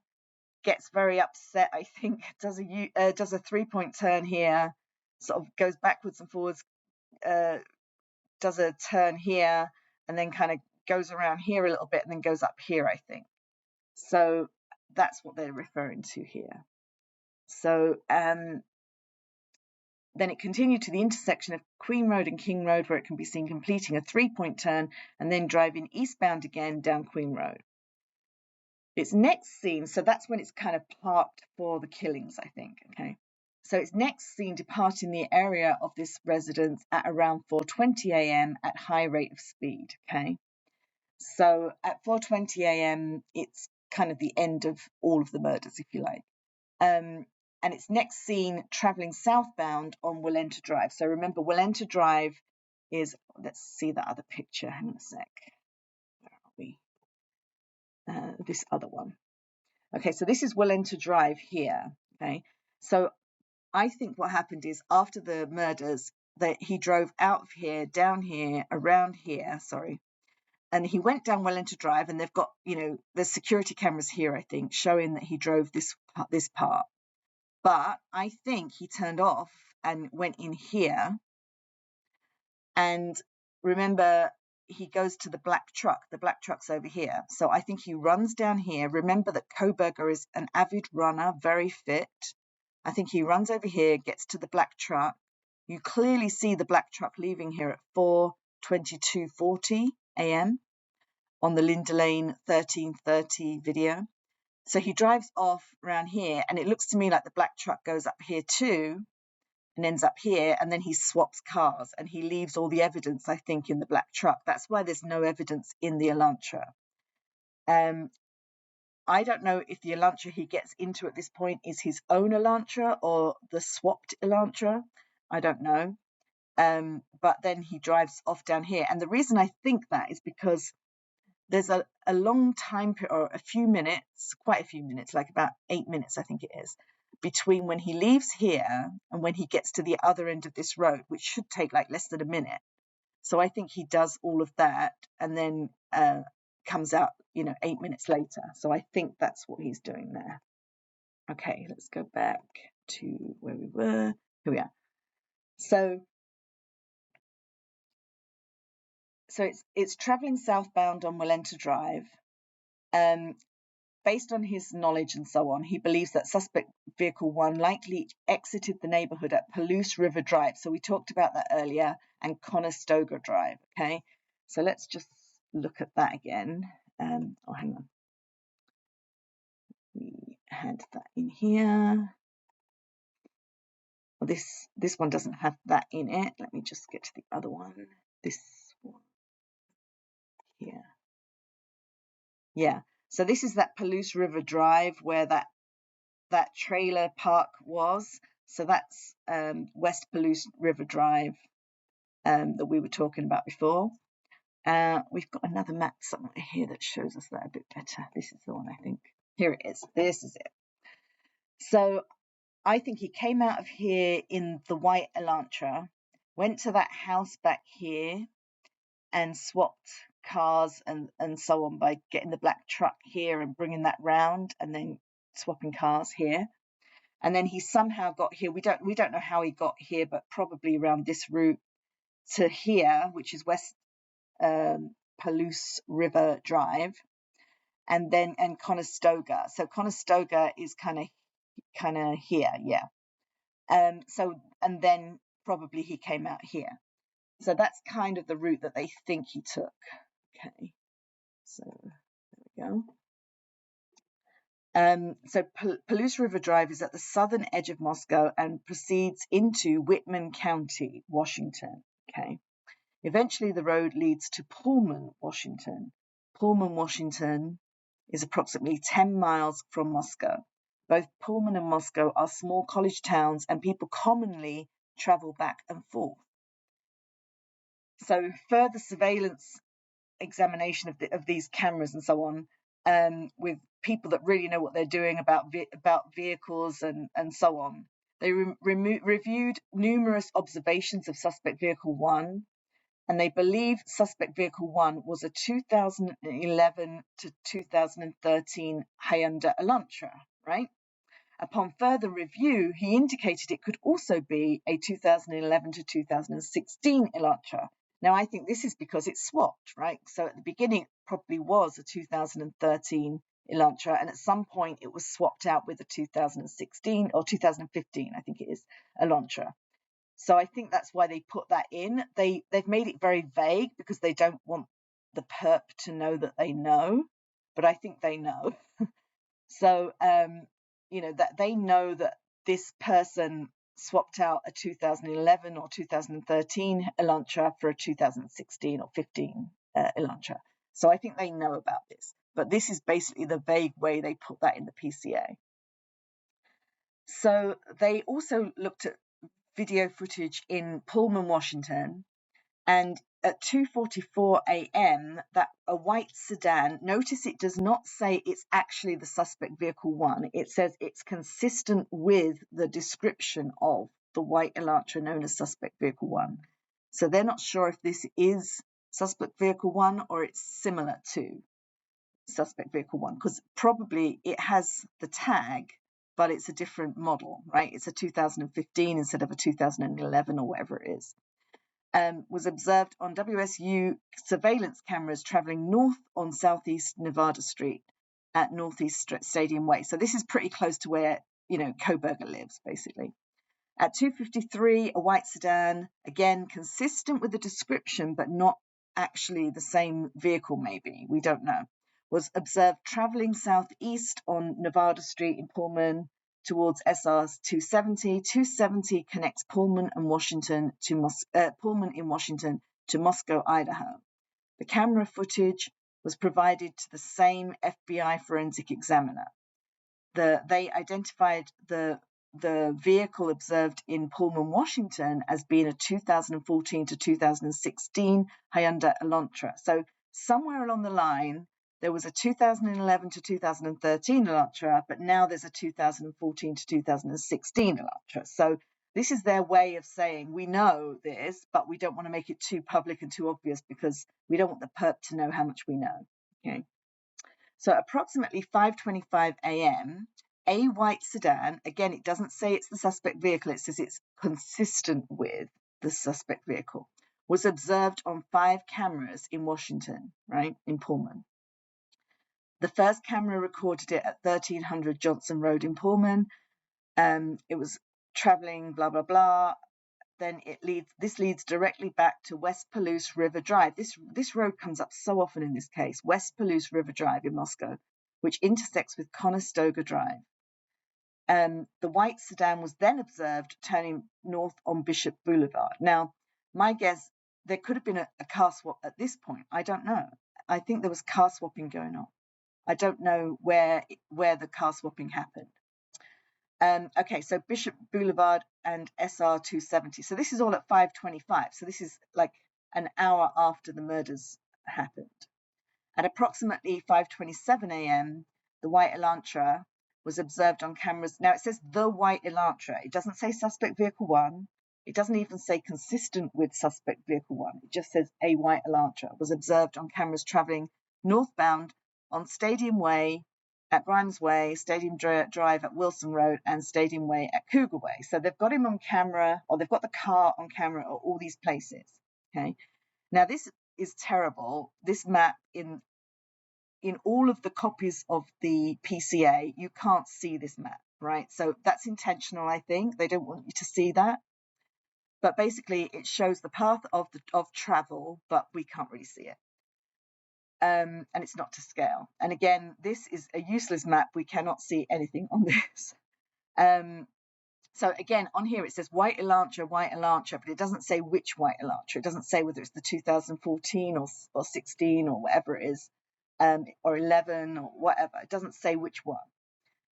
gets very upset, I think, does a 3-point turn here, sort of goes backwards and forwards, does a turn here, and then kind of goes around here a little bit and then goes up here, I think. So that's what they're referring to here. So then it continued to the intersection of Queen Road and King Road, where it can be seen completing a 3-point turn and then driving eastbound again down Queen Road. Its next scene, so that's when it's kind of parked for the killings, I think, okay? So it's next seen departing the area of this residence at around 4:20 a.m. at high rate of speed, okay? So at 4:20 a.m., it's kind of the end of all of the murders, if you like. And it's next seen traveling southbound on Wallenta Drive. So remember, Wallenta Drive is, let's see that other picture, hang on a sec. Where are we? This other one. Okay, so this is Wallenta Drive here, okay? So I think what happened is after the murders that he drove out of here, down here, around here, and he went down Wallenta Drive, and they've got, there's security cameras here, I think, showing that he drove this part. But I think he turned off and went in here. And remember, he goes to the black truck. The black truck's over here. So I think he runs down here. Remember that Kohberger is an avid runner, very fit. I think he runs over here, gets to the black truck. You clearly see the black truck leaving here at 4:22:40 a.m. on the Linda Lane 1330 video. So he drives off around here, and it looks to me like the black truck goes up here too and ends up here, and then he swaps cars and he leaves all the evidence, I think, in the black truck. That's why there's no evidence in the Elantra. I don't know if the Elantra he gets into at this point is his own Elantra or the swapped Elantra. I don't know. But then he drives off down here. And the reason I think that is because there's a long time period, or a few minutes, quite a few minutes, like about 8 minutes, I think it is, between when he leaves here and when he gets to the other end of this road, which should take like less than a minute. So I think he does all of that and then comes out, 8 minutes later. So I think that's what he's doing there. Okay, let's go back to where we were. Here we are. So it's traveling southbound on Elantra Drive. Based on his knowledge and so on, he believes that suspect vehicle 1 likely exited the neighborhood at Palouse River Drive. So we talked about that earlier, and Conestoga Drive. Okay, so let's just look at that again. Hang on. We had that in here. Well, this one doesn't have that in it. Let me just get to the other one. This one here. Yeah. So this is that Palouse River Drive where that trailer park was. So that's West Palouse River Drive that we were talking about before. We've got another map somewhere here that shows us that a bit better. This is the one, I think. Here it is. This is it. So I think he came out of here in the white Elantra, went to that house back here and swapped cars and so on by getting the black truck here and bringing that round and then swapping cars here. And then he somehow got here. We don't know how he got here, but probably around this route to here, which is West Palouse River Drive, and Conestoga. So Conestoga is kind of here, yeah. And then probably he came out here. So that's kind of the route that they think he took. Okay, so there we go. So Palouse River Drive is at the southern edge of Moscow and proceeds into Whitman County, Washington. Okay. Eventually, the road leads to Pullman, Washington. Pullman, Washington is approximately 10 miles from Moscow. Both Pullman and Moscow are small college towns, and people commonly travel back and forth. So further surveillance examination of these cameras and so on, with people that really know what they're doing about vehicles and so on. They reviewed numerous observations of suspect vehicle 1, and they believe suspect vehicle 1 was a 2011 to 2013 Hyundai Elantra, right? Upon further review, he indicated it could also be a 2011 to 2016 Elantra. Now, I think this is because it's swapped, right? So at the beginning, it probably was a 2013 Elantra, and at some point it was swapped out with a 2016 or 2015, I think it is, Elantra. So I think that's why they put that in. They've made it very vague because they don't want the perp to know that they know, but I think they know. So, that they know that this person swapped out a 2011 or 2013 Elantra for a 2016 or 15 Elantra. So I think they know about this, but this is basically the vague way they put that in the PCA. So they also looked at video footage in Pullman, Washington, and at 2:44 a.m. that a white sedan, notice it does not say it's actually the suspect vehicle 1, it says it's consistent with the description of the white Elantra known as suspect vehicle 1. So they're not sure if this is suspect vehicle 1 or it's similar to suspect vehicle 1, because probably it has the tag, but it's a different model, right? It's a 2015 instead of a 2011 or whatever it is. Was observed on WSU surveillance cameras traveling north on Southeast Nevada Street at Northeast Stadium Way. So this is pretty close to where, Kohberger lives, basically. At 2:53, a white sedan, again, consistent with the description, but not actually the same vehicle, maybe, we don't know, was observed traveling southeast on Nevada Street in Pullman towards SR 270. 270 connects Pullman in Washington to Moscow, Idaho. The camera footage was provided to the same FBI forensic examiner. They identified the vehicle observed in Pullman, Washington, as being a 2014 to 2016 Hyundai Elantra. So somewhere along the line, there was a 2011 to 2013 Elantra, but now there's a 2014 to 2016 Elantra. So this is their way of saying, we know this, but we don't want to make it too public and too obvious because we don't want the perp to know how much we know. Okay. So approximately 5:25 a.m., a white sedan, again, it doesn't say it's the suspect vehicle, it says it's consistent with the suspect vehicle, was observed on 5 cameras in Washington, right, in Pullman. The first camera recorded it at 1300 Johnson Road in Pullman. It was traveling, blah, blah, blah. Then this leads directly back to West Palouse River Drive. This road comes up so often in this case, West Palouse River Drive in Moscow, which intersects with Conestoga Drive. The white sedan was then observed turning north on Bishop Boulevard. Now, my guess, there could have been a car swap at this point. I don't know. I think there was car swapping going on. I don't know where the car swapping happened. Okay, so Bishop Boulevard and SR 270. So this is all at 5:25. So this is like an hour after the murders happened. At approximately 5:27 a.m., the white Elantra was observed on cameras. Now it says the white Elantra. It doesn't say suspect vehicle 1. It doesn't even say consistent with suspect vehicle 1. It just says a white Elantra was observed on cameras traveling northbound on Stadium Way at Grimes Way, Stadium Drive at Wilson Road, and Stadium Way at Cougar Way. So they've got him on camera, or they've got the car on camera at all these places. Okay. Now this is terrible. This map in all of the copies of the PCA, you can't see this map, right? So that's intentional, I think. They don't want you to see that. But basically, it shows the path of travel, but we can't really see it. And it's not to scale. And again, this is a useless map. We cannot see anything on this. So again, on here it says white Elantra, but it doesn't say which white Elantra. It doesn't say whether it's the 2014 or 16 or whatever it is, or 11 or whatever. It doesn't say which one.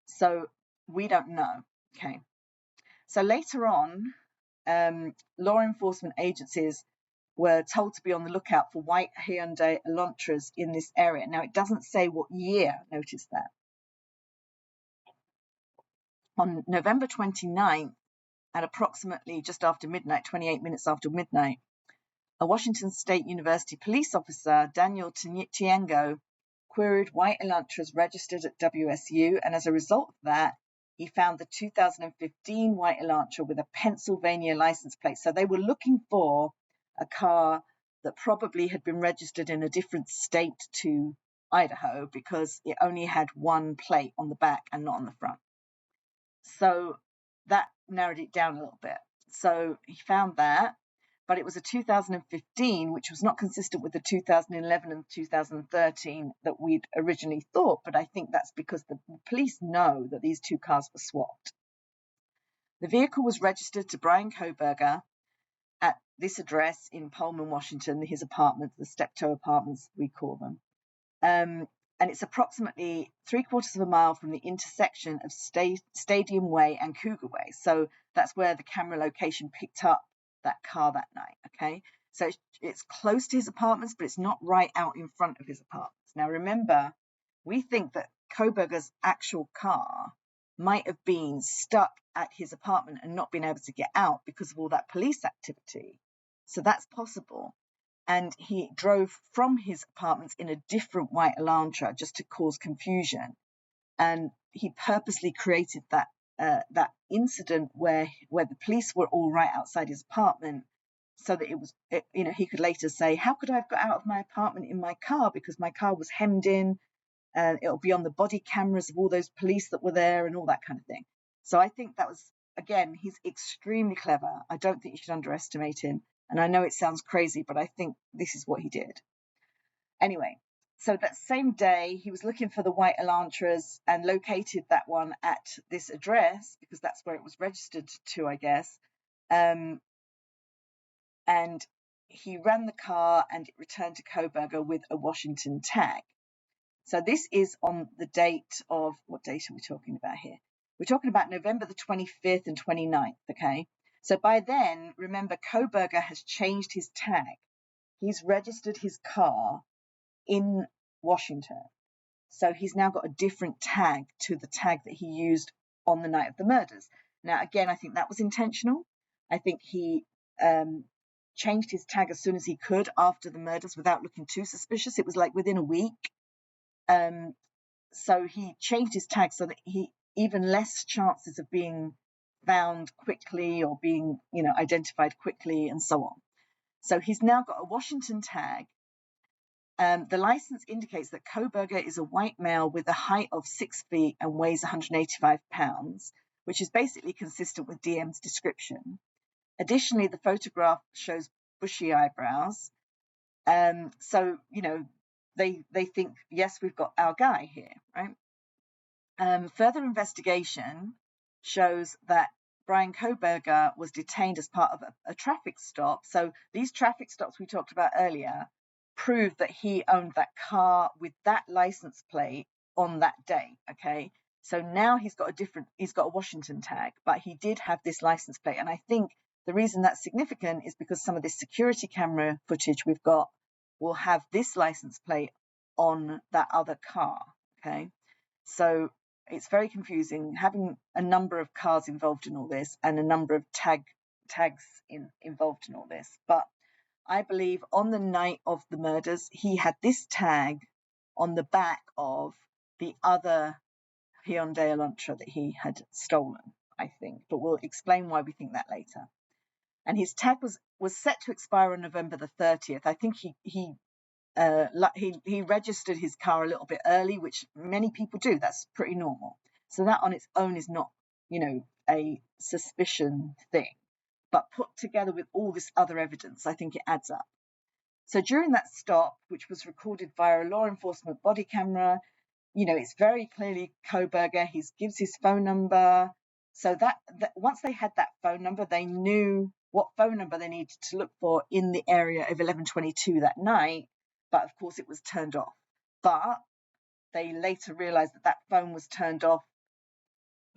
So we don't know. Okay. So later on, law enforcement agencies were told to be on the lookout for white Hyundai Elantras in this area. Now, it doesn't say what year, notice that. On November 29th, at approximately just after midnight, 28 minutes after midnight, a Washington State University police officer, Daniel Tiengo, queried white Elantras registered at WSU, and as a result of that, he found the 2015 white Elantra with a Pennsylvania license plate. So they were looking for a car that probably had been registered in a different state to Idaho because it only had one plate on the back and not on the front. So that narrowed it down a little bit. So he found that, but it was a 2015, which was not consistent with the 2011 and 2013 that we'd originally thought. But I think that's because the police know that these two cars were swapped. The vehicle was registered to Brian Kohberger at this address in Pullman, Washington, his apartment, the Steptoe Apartments, we call them. And it's approximately 3/4 of a mile from the intersection of Stadium Way and Cougar Way. So that's where the camera location picked up that car that night, okay? So it's close to his apartments, but it's not right out in front of his apartments. Now, remember, we think that Kohberger's actual car might have been stuck at his apartment and not been able to get out because of all that police activity. So that's possible. And he drove from his apartments in a different white Elantra just to cause confusion. And he purposely created that incident where the police were all right outside his apartment so that he could later say, how could I have got out of my apartment in my car? Because my car was hemmed in, and it'll be on the body cameras of all those police that were there and all that kind of thing. So I think that was, again, he's extremely clever. I don't think you should underestimate him. And I know it sounds crazy, but I think this is what he did. Anyway, so that same day, he was looking for the white Elantras and located that one at this address because that's where it was registered to, I guess. And he ran the car and it returned to Kohberger with a Washington tag. So this is on the date of, what date are we talking about here? We're talking about November the 25th and 29th, okay? So by then, remember, Kohberger has changed his tag. He's registered his car in Washington. So he's now got a different tag to the tag that he used on the night of the murders. Now, again, I think that was intentional. I think he changed his tag as soon as he could after the murders without looking too suspicious. It was like within a week. So he changed his tag so that he even less chances of being found quickly or being, identified quickly and so on. So he's now got a Washington tag. The license indicates that Kohberger is a white male with a height of 6 feet and weighs 185 pounds, which is basically consistent with DM's description. Additionally, the photograph shows bushy eyebrows. So, they think, yes, we've got our guy here, right? Further investigation shows that Brian Kohberger was detained as part of a traffic stop. So these traffic stops we talked about earlier prove that he owned that car with that license plate on that day, okay? So now he's got a Washington tag, but he did have this license plate. And I think the reason that's significant is because some of this security camera footage we've got will have this license plate on that other car, okay? So it's very confusing having a number of cars involved in all this and a number of tags involved in all this. But I believe on the night of the murders, he had this tag on the back of the other Hyundai Elantra that he had stolen, I think. But we'll explain why we think that later. And his tag was set to expire on November the 30th. I think he registered his car a little bit early, which many people do. That's pretty normal. So that on its own is not, a suspicion thing. But put together with all this other evidence, I think it adds up. So during that stop, which was recorded via a law enforcement body camera, it's very clearly Kohberger. He gives his phone number. So that once they had that phone number, they knew what phone number they needed to look for in the area of 1122 that night. But of course, it was turned off. But they later realized that phone was turned off,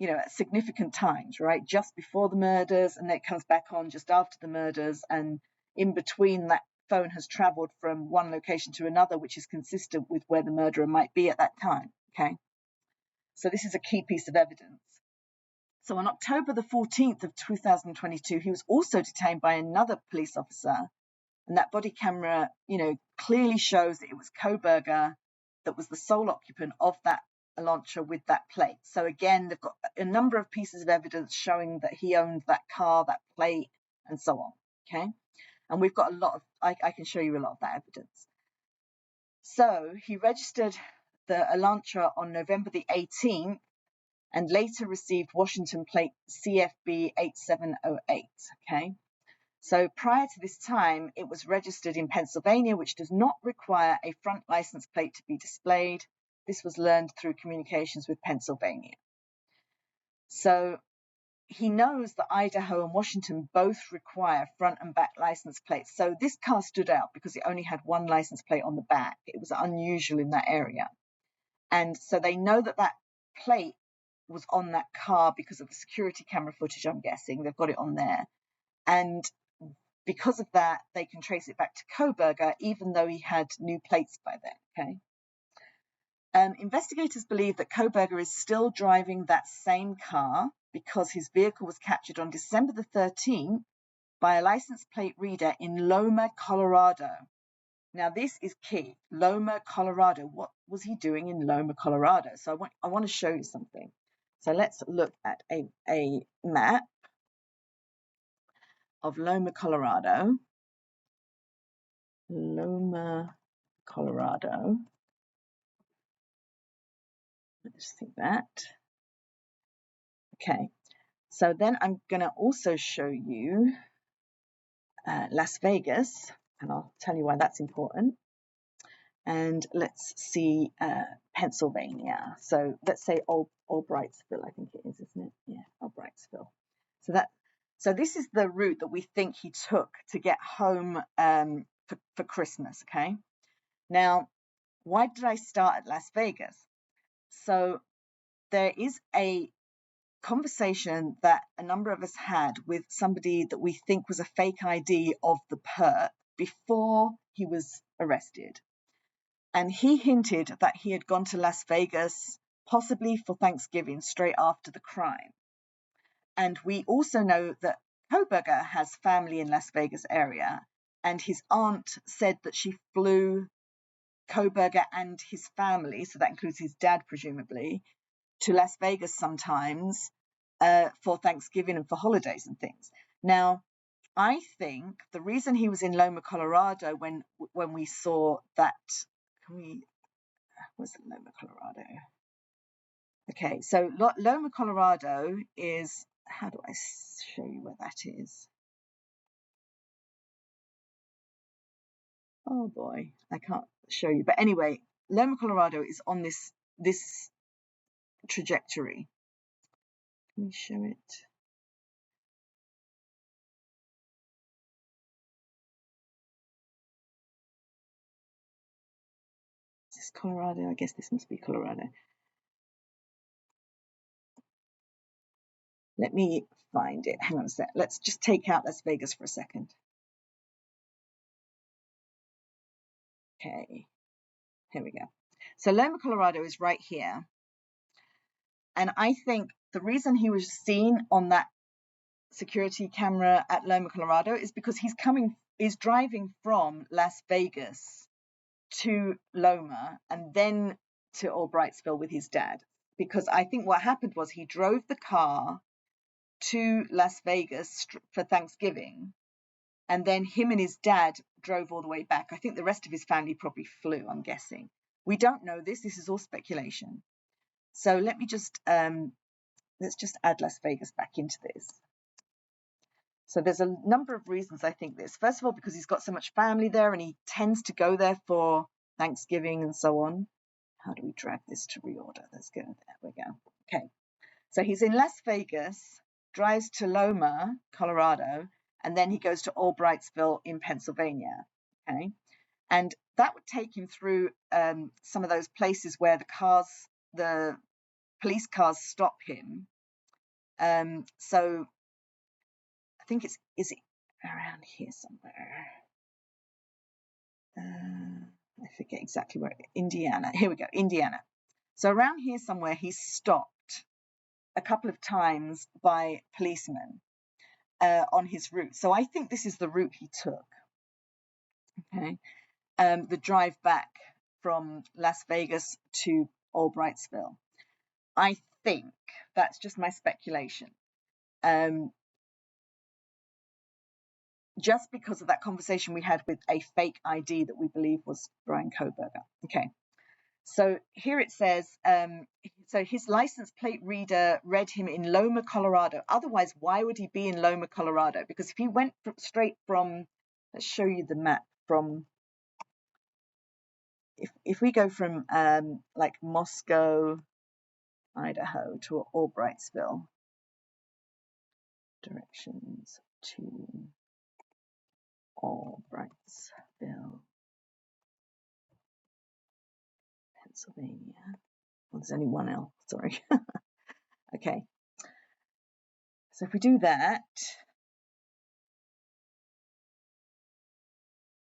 at significant times, right? Just before the murders, and then it comes back on just after the murders. And in between, that phone has traveled from one location to another, which is consistent with where the murderer might be at that time, okay? So this is a key piece of evidence. So on October the 14th of 2022, he was also detained by another police officer. And that body camera, clearly shows that it was Kohberger that was the sole occupant of that Elantra with that plate. So again, they've got a number of pieces of evidence showing that he owned that car, that plate, and so on, okay? And we've got a lot of, I can show you a lot of that evidence. So he registered the Elantra on November the 18th and later received Washington plate CFB 8708, okay? So prior to this time, it was registered in Pennsylvania, which does not require a front license plate to be displayed. This was learned through communications with Pennsylvania. So he knows that Idaho and Washington both require front and back license plates. So this car stood out because it only had one license plate on the back. It was unusual in that area. And so they know that plate was on that car because of the security camera footage, I'm guessing. They've got it on there. And because of that, they can trace it back to Kohberger, even though he had new plates by then, okay? Investigators believe that Kohberger is still driving that same car because his vehicle was captured on December the 13th by a license plate reader in Loma, Colorado. Now, this is key. Loma, Colorado. What was he doing in Loma, Colorado? So I want to show you something. So let's look at a map of Loma, Colorado. Loma, Colorado. Let's see that. Okay, so then I'm going to also show you Las Vegas, and I'll tell you why that's important. And let's see Pennsylvania. So let's say Allbrightsville, I think it is, isn't it? Yeah, Allbrightsville. So this is the route that we think he took to get home for Christmas, okay? Now, why did I start at Las Vegas? So there is a conversation that a number of us had with somebody that we think was a fake ID of the perp before he was arrested. And he hinted that he had gone to Las Vegas, possibly for Thanksgiving, straight after the crime. And we also know that Kohberger has family in Las Vegas area, and his aunt said that she flew Kohberger and his family, so that includes his dad presumably, to Las Vegas sometimes for Thanksgiving and for holidays and things. Now, I think the reason he was in Loma, Colorado when we saw that, was it Loma, Colorado? Okay, so Loma, Colorado is, how do I show you where that is? Oh boy, I can't show you. But anyway, Loma, Colorado is on this trajectory. Can we show it? Is this Colorado? I guess this must be Colorado. Let me find it. Hang on a sec. Let's just take out Las Vegas for a second. Okay, here we go. So Loma, Colorado is right here. And I think the reason he was seen on that security camera at Loma, Colorado is because he's driving from Las Vegas to Loma and then to Allbrightsville with his dad. Because I think what happened was he drove the car to Las Vegas for Thanksgiving, and then him and his dad drove all the way back. I think the rest of his family probably flew, I'm guessing. We don't know this. This is all speculation. So let me just, let's just add Las Vegas back into this. So there's a number of reasons I think this. First of all, because he's got so much family there and he tends to go there for Thanksgiving and so on. How do we drag this to reorder? Let's go, there we go. Okay, so he's in Las Vegas, drives to Loma, Colorado, and then he goes to Allbrightsville in Pennsylvania, okay? And that would take him through some of those places where the police cars stop him. So I think is it around here somewhere? I forget exactly where, Indiana. Here we go, Indiana. So around here somewhere, he's stopped a couple of times by policemen on his route. So I think this is the route he took. Okay, the drive back from Las Vegas to Allbrightsville. I think that's just my speculation. Just because of that conversation we had with a fake ID that we believe was Brian Kohberger. Okay, so here it says, so his license plate reader read him in Loma, Colorado. Otherwise, why would he be in Loma, Colorado? Because if he went straight from, let's show you the map from, if we go from like Moscow, Idaho to Allbrightsville, directions to Allbrightsville, Pennsylvania. Well, there's only one L, sorry. Okay. So if we do that,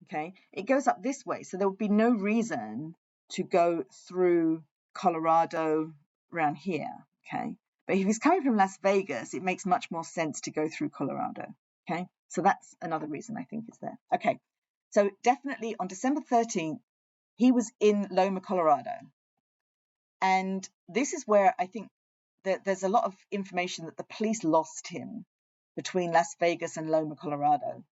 okay, it goes up this way. So there would be no reason to go through Colorado around here, okay? But if he's coming from Las Vegas, it makes much more sense to go through Colorado, okay? So that's another reason I think it's there. Okay, so definitely on December 13th, he was in Loma, Colorado. And this is where I think that there's a lot of information that the police lost him between Las Vegas and Loma, Colorado.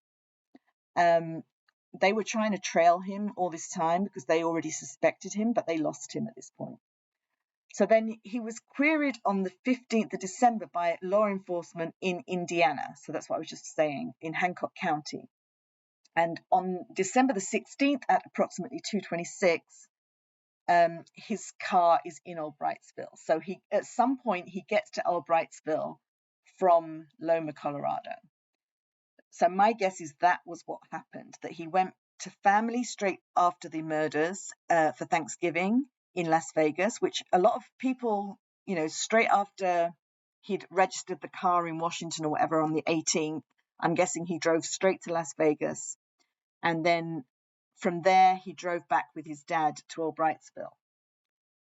They were trying to trail him all this time because they already suspected him, but they lost him at this point. So then he was queried on the 15th of December by law enforcement in Indiana. So that's what I was just saying, in Hancock County. And on December the 16th at approximately 2:26, his car is in Allbrightsville. So at some point he gets to Allbrightsville from Loma, Colorado. So my guess is that was what happened, that he went to family straight after the murders for Thanksgiving in Las Vegas, which a lot of people, straight after he'd registered the car in Washington or whatever on the 18th, I'm guessing he drove straight to Las Vegas. And then from there, he drove back with his dad to Allbrightsville.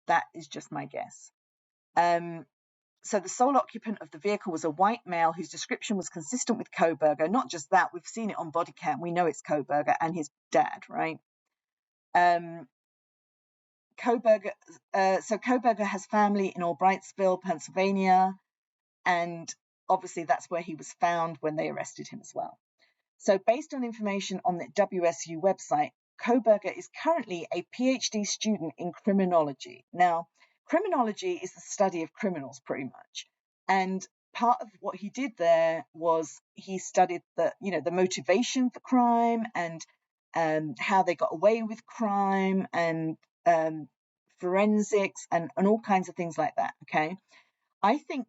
That is just my guess. So the sole occupant of the vehicle was a white male whose description was consistent with Kohberger. Not just that, we've seen it on body cam. We know it's Kohberger and his dad, right? Kohberger has family in Allbrightsville, Pennsylvania, and obviously that's where he was found when they arrested him as well. So based on information on the WSU website, Kohberger is currently a PhD student in criminology. Now, criminology is the study of criminals, pretty much. And part of what he did there was he studied the motivation for crime and how they got away with crime and forensics and all kinds of things like that. Okay, I think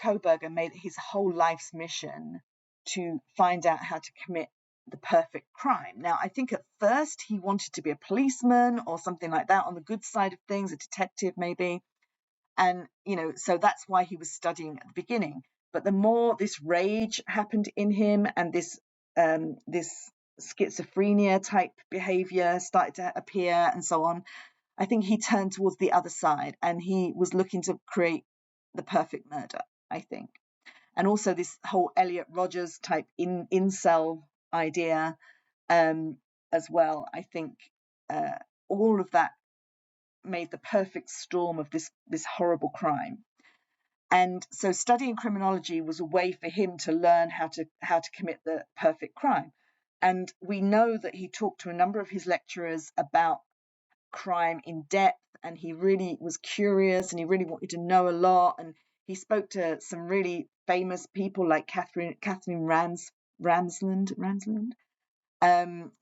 Kohberger made it his whole life's mission to find out how to commit the perfect crime. Now, I think at first he wanted to be a policeman or something like that, on the good side of things, a detective maybe. And, so that's why he was studying at the beginning. But the more this rage happened in him and this schizophrenia type behavior started to appear and so on, I think he turned towards the other side and he was looking to create the perfect murder, I think. And also this whole Elliot Rodgers type incel idea as well. I think all of that made the perfect storm of this horrible crime. And so studying criminology was a way for him to learn how to commit the perfect crime. And we know that he talked to a number of his lecturers about crime in depth, and he really was curious and he really wanted to know a lot. And he spoke to some really famous people like Katherine Ramsland,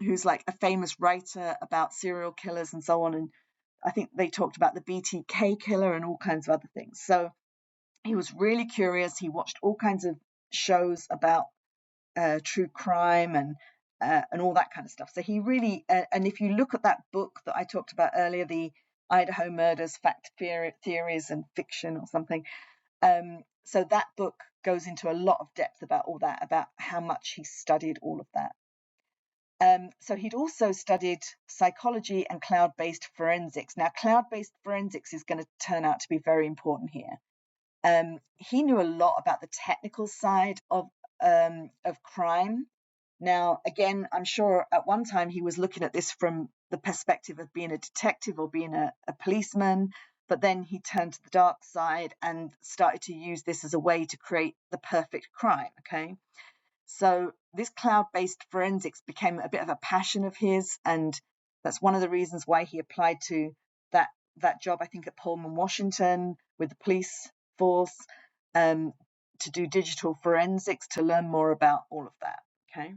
who's like a famous writer about serial killers and so on. And I think they talked about the BTK killer and all kinds of other things. So he was really curious. He watched all kinds of shows about true crime and all that kind of stuff. So he really, and if you look at that book that I talked about earlier, the Idaho Murders, Fact, Theories and Fiction or something, so that book goes into a lot of depth about all that, about how much he studied all of that. So he'd also studied psychology and cloud-based forensics. Now, cloud-based forensics is going to turn out to be very important here. He knew a lot about the technical side of crime. Now, again, I'm sure at one time he was looking at this from the perspective of being a detective or being a policeman, but then he turned to the dark side and started to use this as a way to create the perfect crime, okay? So this cloud-based forensics became a bit of a passion of his, and that's one of the reasons why he applied to that job, I think, at Pullman, Washington, with the police force, to do digital forensics, to learn more about all of that, okay?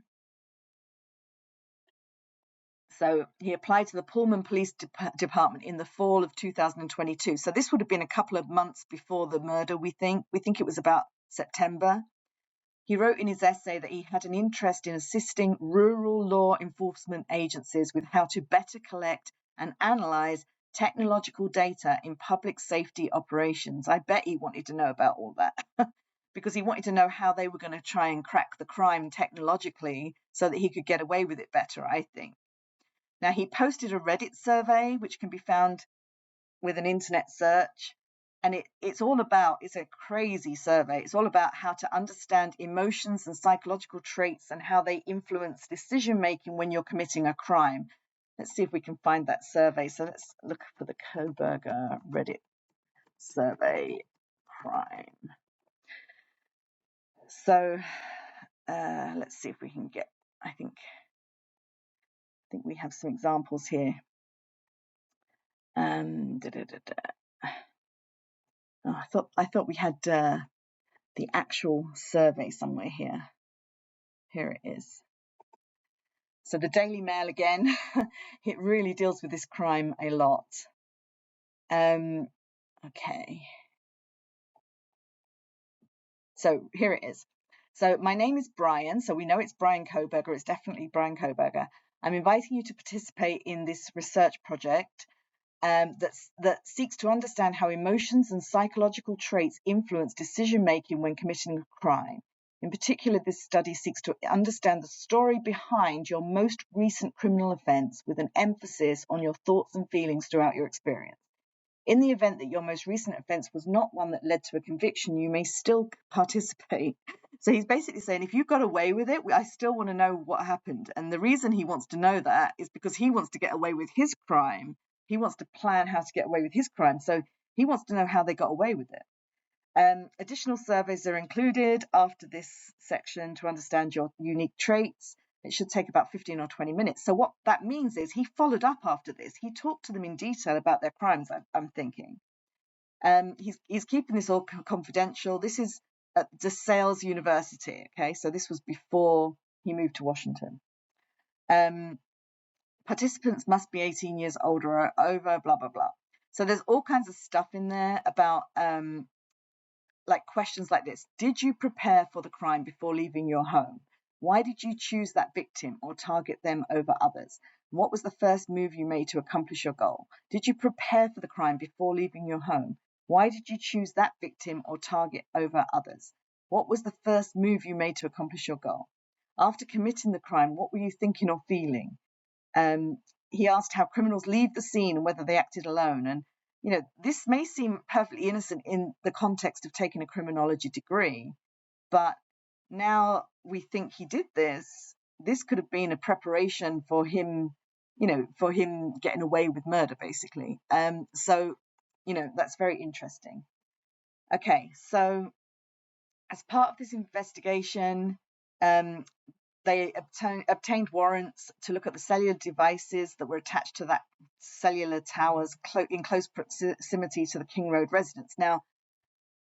So he applied to the Pullman Police Department in the fall of 2022. So this would have been a couple of months before the murder, we think. We think it was about September. He wrote in his essay that he had an interest in assisting rural law enforcement agencies with how to better collect and analyze technological data in public safety operations. I bet he wanted to know about all that because he wanted to know how they were going to try and crack the crime technologically so that he could get away with it better, I think. Now, he posted a Reddit survey, which can be found with an internet search. And it's a crazy survey. It's all about how to understand emotions and psychological traits and how they influence decision-making when you're committing a crime. Let's see if we can find that survey. So let's look for the Kohberger Reddit survey crime. So let's see if we can get, I think we have some examples here. Oh, I thought we had the actual survey somewhere here. Here it is. So the Daily Mail again, it really deals with this crime a lot. Okay. So here it is. So my name is Brian. So we know it's Brian Kohberger. It's definitely Brian Kohberger. I'm inviting you to participate in this research project that seeks to understand how emotions and psychological traits influence decision-making when committing a crime. In particular, this study seeks to understand the story behind your most recent criminal offence with an emphasis on your thoughts and feelings throughout your experience. In the event that your most recent offence was not one that led to a conviction, you may still participate. So he's basically saying, if you got away with it, I still want to know what happened. And the reason he wants to know that is because he wants to get away with his crime. He wants to plan how to get away with his crime. So he wants to know how they got away with it. Additional surveys are included after this section to understand your unique traits. It should take about 15 or 20 minutes. So what that means is he followed up after this. He talked to them in detail about their crimes, I'm thinking. He's keeping this all confidential. This is at DeSales University, okay? So this was before he moved to Washington. Participants must be 18 years old or over, blah, blah, blah. So there's all kinds of stuff in there about like questions like this. Did you prepare for the crime before leaving your home? Why did you choose that victim or target them over others? What was the first move you made to accomplish your goal? Did you prepare for the crime before leaving your home? Why did you choose that victim or target over others? What was the first move you made to accomplish your goal? After committing the crime, what were you thinking or feeling? He asked how criminals leave the scene and whether they acted alone. And you know, this may seem perfectly innocent in the context of taking a criminology degree, but now we think he did this. This could have been a preparation for him, you know, for him getting away with murder, basically. So, you know, that's very interesting. Okay, so as part of this investigation, they obtained warrants to look at the cellular devices that were attached to that cellular towers in close proximity to the King Road residence. Now,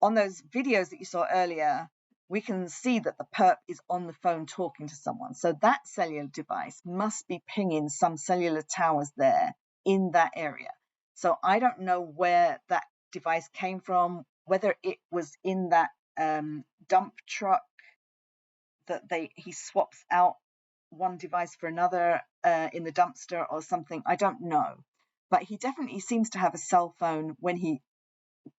on those videos that you saw earlier, we can see that the perp is on the phone talking to someone. So that cellular device must be pinging some cellular towers there in that area. So I don't know where that device came from, whether it was in that dump truck that he swaps out one device for another in the dumpster or something. I don't know. But he definitely seems to have a cell phone when he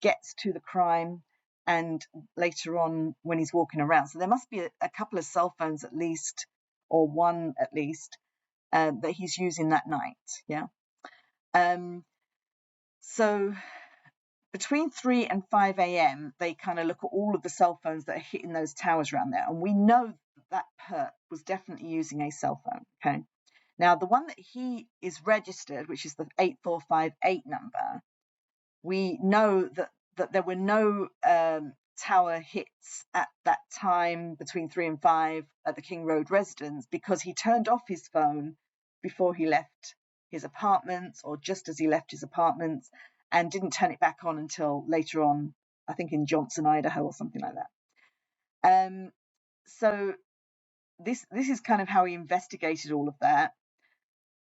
gets to the crime and later on when he's walking around. So there must be a couple of cell phones at least, or one at least, that he's using that night. Yeah. So between 3 and 5 a.m., they kind of look at all of the cell phones that are hitting those towers around there. And we know that perp was definitely using a cell phone, okay? Now, the one that he is registered, which is the 8458 number, we know that there were no tower hits at that time between 3 and 5 at the King Road residence because he turned off his phone before he left his apartments or just as he left his apartments and didn't turn it back on until later on, I think in Johnson, Idaho or something like that. So this is kind of how he investigated all of that.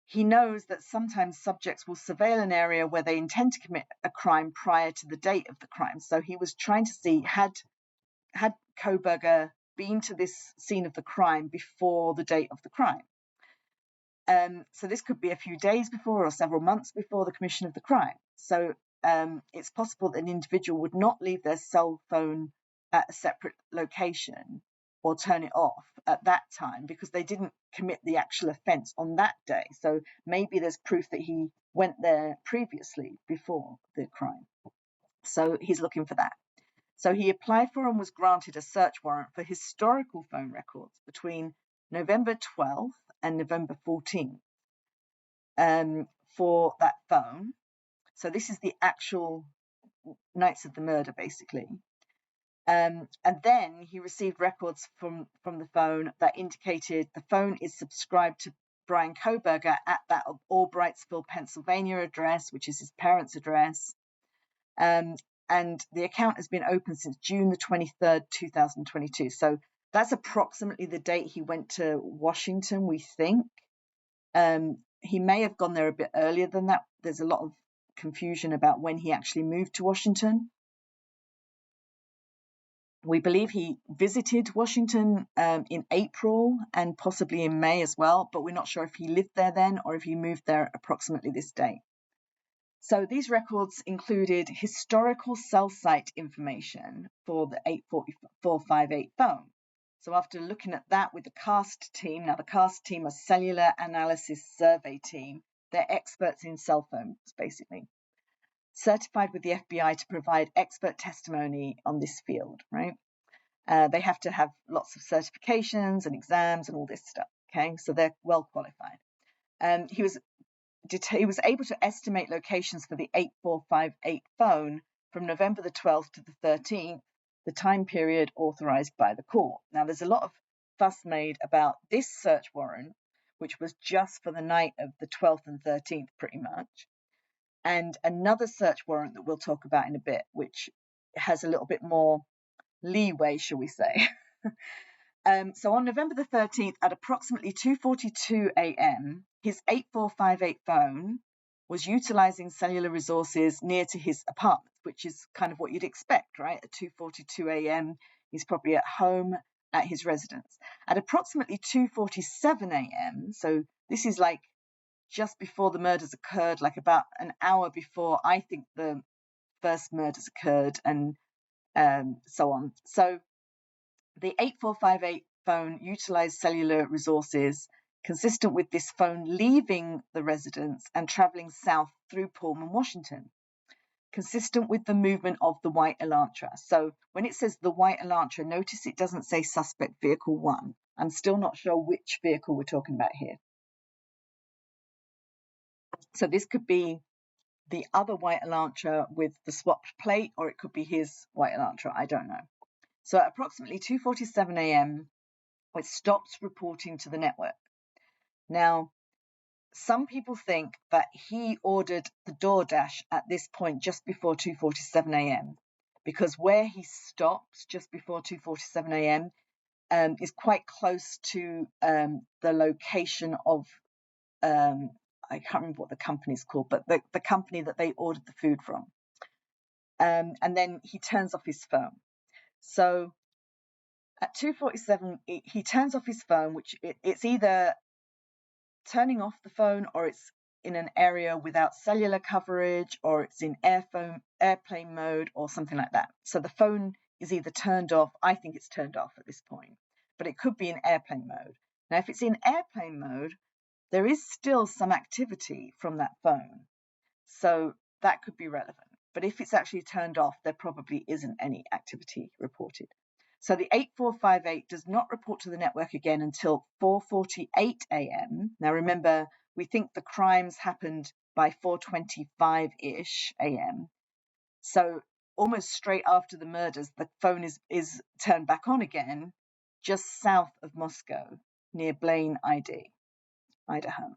He knows that sometimes subjects will surveil an area where they intend to commit a crime prior to the date of the crime. So he was trying to see, had Kohberger been to this scene of the crime before the date of the crime? So this could be a few days before or several months before the commission of the crime. So it's possible that an individual would not leave their cell phone at a separate location or turn it off at that time because they didn't commit the actual offence on that day. So maybe there's proof that he went there previously before the crime. So he's looking for that. So he applied for and was granted a search warrant for historical phone records between November 12th and November 14th for that phone. So this is the actual nights of the murder, basically. And then he received records from the phone that indicated the phone is subscribed to Brian Kohberger at that Allbrightsville, Pennsylvania address, which is his parents' address. And the account has been open since June the 23rd, 2022. So that's approximately the date he went to Washington, we think. He may have gone there a bit earlier than that. There's a lot of confusion about when he actually moved to Washington. We believe he visited Washington in April and possibly in May as well, but we're not sure if he lived there then or if he moved there approximately this date. So these records included historical cell site information for the 8458 phone. So after looking at that with the CAST team, now the CAST team are Cellular Analysis Survey Team. They're experts in cell phones, basically. Certified with the FBI to provide expert testimony on this field, right? They have to have lots of certifications and exams and all this stuff, okay? So they're well qualified. He was able to estimate locations for the 8458 phone from November the 12th to the 13th, the time period authorized by the court. Now, there's a lot of fuss made about this search warrant, which was just for the night of the 12th and 13th, pretty much, and another search warrant that we'll talk about in a bit, which has a little bit more leeway, shall we say. So on November the 13th at approximately 2:42 a.m., his 8458 phone was utilizing cellular resources near to his apartment, which is kind of what you'd expect, right? At 2:42 a.m., he's probably at home at his residence. At approximately 2:47 a.m., so this is like just before the murders occurred, like about an hour before I think the first murders occurred, and so on. So the 8458 phone utilized cellular resources consistent with this phone leaving the residence and traveling south through Pullman, Washington, consistent with the movement of the white Elantra. So when it says the white Elantra, notice it doesn't say suspect vehicle 1. I'm still not sure which vehicle we're talking about here. So this could be the other white Elantra with the swapped plate, or it could be his white Elantra. I don't know. So at approximately 2:47 a.m., it stops reporting to the network. Now, some people think that he ordered the DoorDash at this point just before 2:47 a.m. because where he stops just before 2:47 a.m. Is quite close to the location of, I can't remember what the company's called, but the company that they ordered the food from. And then he turns off his phone. So at 2:47, he turns off his phone, which it's either turning off the phone or it's in an area without cellular coverage or it's in airplane mode or something like that. So the phone is either turned off. I think it's turned off at this point, but it could be in airplane mode. Now, if it's in airplane mode, there is still some activity from that phone. So that could be relevant. But if it's actually turned off, there probably isn't any activity reported. So the 8458 does not report to the network again until 4:48 a.m. Now remember, we think the crimes happened by 4:25-ish a.m. So almost straight after the murders, the phone is turned back on again, just south of Moscow, near Blaine, Idaho.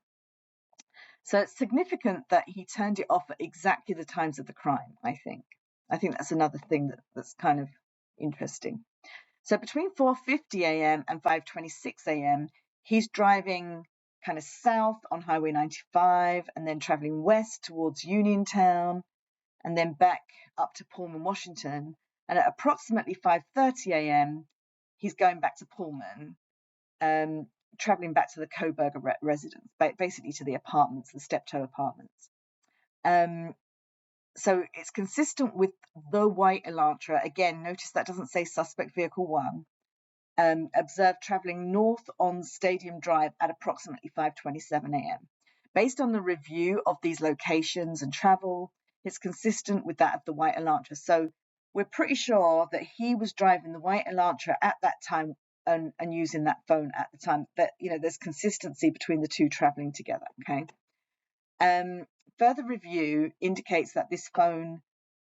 So it's significant that he turned it off at exactly the times of the crime, I think. I think that's another thing that's kind of interesting. So between 4:50 a.m. and 5:26 a.m., he's driving kind of south on Highway 95 and then traveling west towards Uniontown and then back up to Pullman, Washington. And at approximately 5:30 a.m., he's going back to Pullman, traveling back to the Kohberger residence, basically to the apartments, the Steptoe apartments. So it's consistent with the white Elantra. Again, notice that doesn't say suspect vehicle 1. Observed traveling north on Stadium Drive at approximately 5:27 a.m. Based on the review of these locations and travel, it's consistent with that of the white Elantra. So we're pretty sure that he was driving the white Elantra at that time and using that phone at the time. But, there's consistency between the two traveling together, okay? Further review indicates that this phone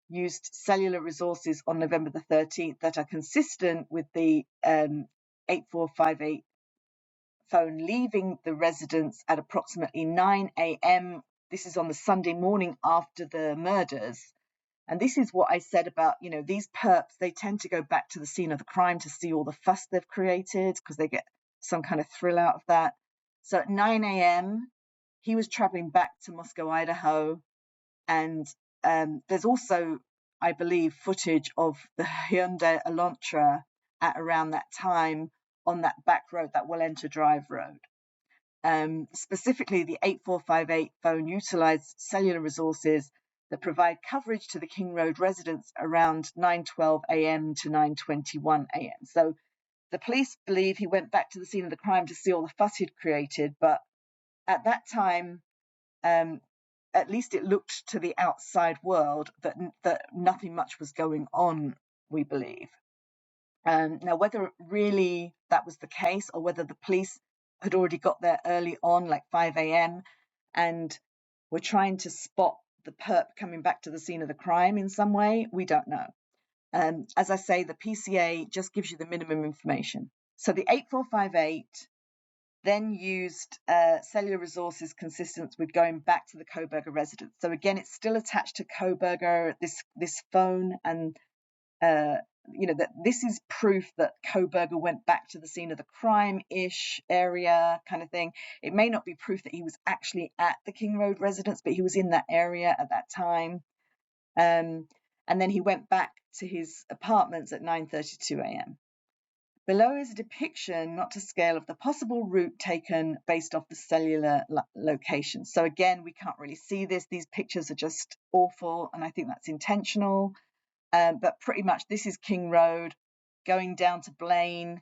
used cellular resources on November the 13th that are consistent with the 8458 phone leaving the residence at approximately 9 a.m. This is on the Sunday morning after the murders. And this is what I said about, these perps, they tend to go back to the scene of the crime to see all the fuss they've created because they get some kind of thrill out of that. So at 9 a.m., he was traveling back to Moscow, Idaho. And there's also, I believe, footage of the Hyundai Elantra at around that time on that back road, that Elantra Drive road. Specifically, the 8458 phone utilized cellular resources that provide coverage to the King Road residents around 9:12 a.m. to 9:21 a.m. So the police believe he went back to the scene of the crime to see all the fuss he'd created, but at that time, at least it looked to the outside world that nothing much was going on, we believe. Now, whether really that was the case or whether the police had already got there early on, like 5 a.m., and were trying to spot the perp coming back to the scene of the crime in some way, we don't know. As I say, the PCA just gives you the minimum information. So the 8458 then used cellular resources consistent with going back to the Kohberger residence. So again, it's still attached to Kohberger, this phone, and that this is proof that Kohberger went back to the scene of the crime-ish area kind of thing. It may not be proof that he was actually at the King Road residence, but he was in that area at that time. And then he went back to his apartments at 9:32 a.m. Below is a depiction, not to scale, of the possible route taken based off the cellular location. So again, we can't really see this. These pictures are just awful, and I think that's intentional. But pretty much this is King Road, going down to Blaine,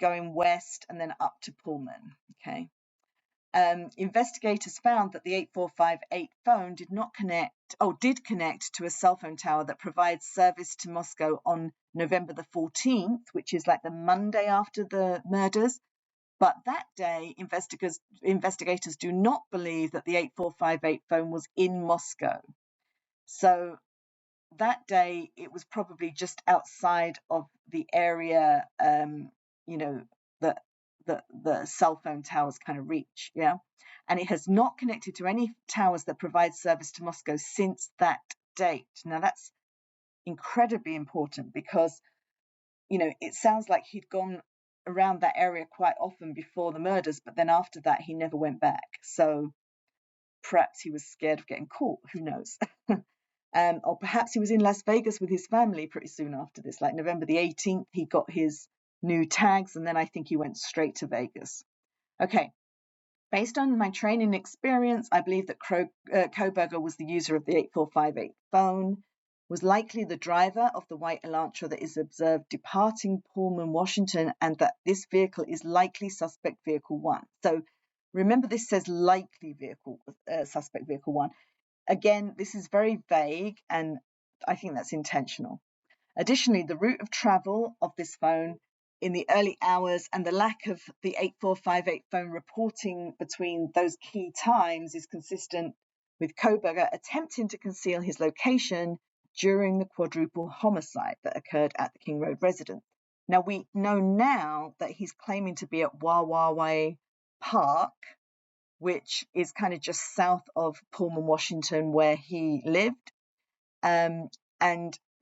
going west, and then up to Pullman. Okay. Investigators found that the 8458 phone did connect to a cell phone tower that provides service to Moscow on November the 14th, which is like the Monday after the murders. But that day, investigators do not believe that the 8458 phone was in Moscow. So that day, it was probably just outside of the area, that the cell phone towers kind of reach, yeah? And it has not connected to any towers that provide service to Moscow since that date. Now, that's incredibly important because, it sounds like he'd gone around that area quite often before the murders, but then after that, he never went back. So perhaps he was scared of getting caught, who knows? Or perhaps he was in Las Vegas with his family pretty soon after this, like November the 18th, he got his new tags, and then I think he went straight to Vegas. Okay, based on my training experience, I believe that Kohberger was the user of the 8458 phone, was likely the driver of the white Elantra that is observed departing Pullman, Washington, and that this vehicle is likely suspect vehicle 1. So remember, this says likely suspect vehicle 1. Again, this is very vague, and I think that's intentional. Additionally, the route of travel of this phone in the early hours and the lack of the 8458 phone reporting between those key times is consistent with Kohberger attempting to conceal his location during the quadruple homicide that occurred at the King Road residence. Now, we know now that he's claiming to be at Wawa Park, which is kind of just south of Pullman, Washington, where he lived. And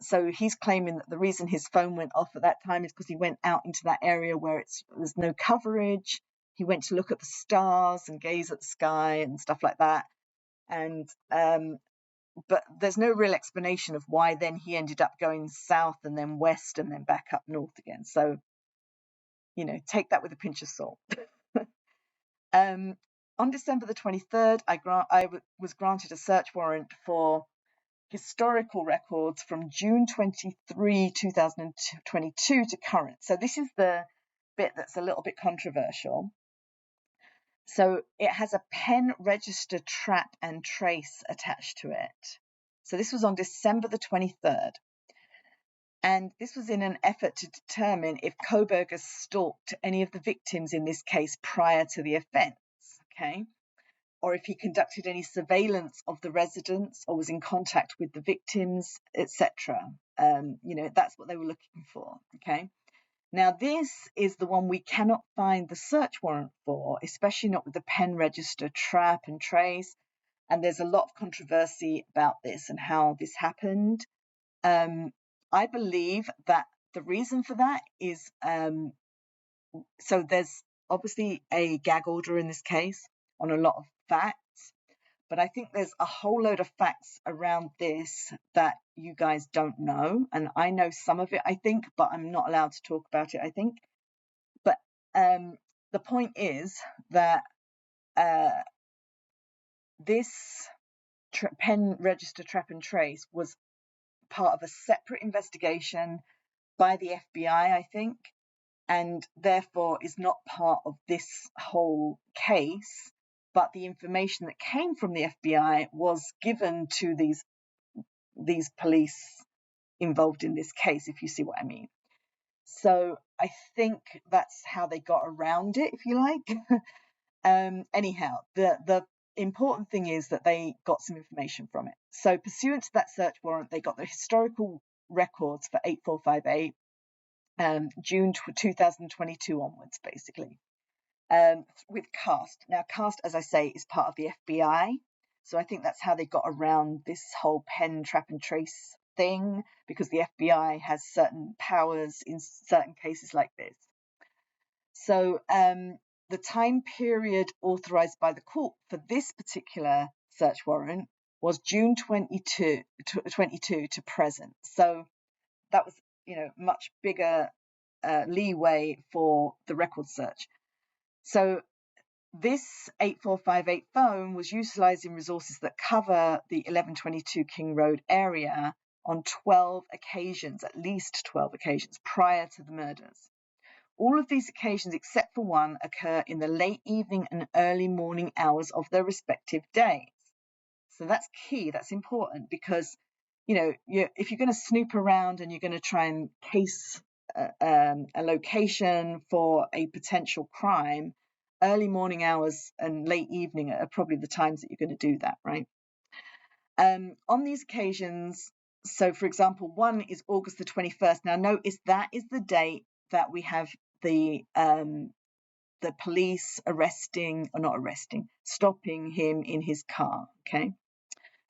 so he's claiming that the reason his phone went off at that time is because he went out into that area where there's no coverage. He went to look at the stars and gaze at the sky and stuff like that. And but there's no real explanation of why then he ended up going south and then west and then back up north again. So, take that with a pinch of salt. On December the 23rd, I was granted a search warrant for historical records from June 23, 2022 to current. So this is the bit that's a little bit controversial. So it has a pen register trap and trace attached to it. So this was on December the 23rd. And this was in an effort to determine if Kohberger stalked any of the victims in this case prior to the offence, okay? Or if he conducted any surveillance of the residents or was in contact with the victims, etc. That's what they were looking for, okay? Now, this is the one we cannot find the search warrant for, especially not with the pen register trap and trace. And there's a lot of controversy about this and how this happened. I believe that the reason for that is, so there's obviously a gag order in this case on a lot of facts, but I think there's a whole load of facts around this that you guys don't know. And I know some of it, I think, but I'm not allowed to talk about it, I think. But the point is that this pen register trap and trace was part of a separate investigation by the FBI, I think, and therefore is not part of this whole case. But the information that came from the FBI was given to these police involved in this case, if you see what I mean. So I think that's how they got around it, if you like. Anyhow, the important thing is that they got some information from it. So pursuant to that search warrant, they got the historical records for 8458, June 2022 onwards, basically, with CAST. Now, CAST, as I say, is part of the FBI. So I think that's how they got around this whole pen trap and trace thing, because the FBI has certain powers in certain cases like this. So the time period authorized by the court for this particular search warrant was June 22 to present. So that was, much bigger leeway for the record search. So this 8458 phone was utilizing resources that cover the 1122 King Road area on 12 occasions, at least 12 occasions, prior to the murders. All of these occasions, except for one, occur in the late evening and early morning hours of their respective days. So that's key, that's important, because, if you're going to snoop around and you're going to try and case a location for a potential crime, early morning hours and late evening are probably the times that you're going to do that, right? On these occasions, so for example, one is August the 21st. Now notice that is the date that we have the police stopping him in his car, okay?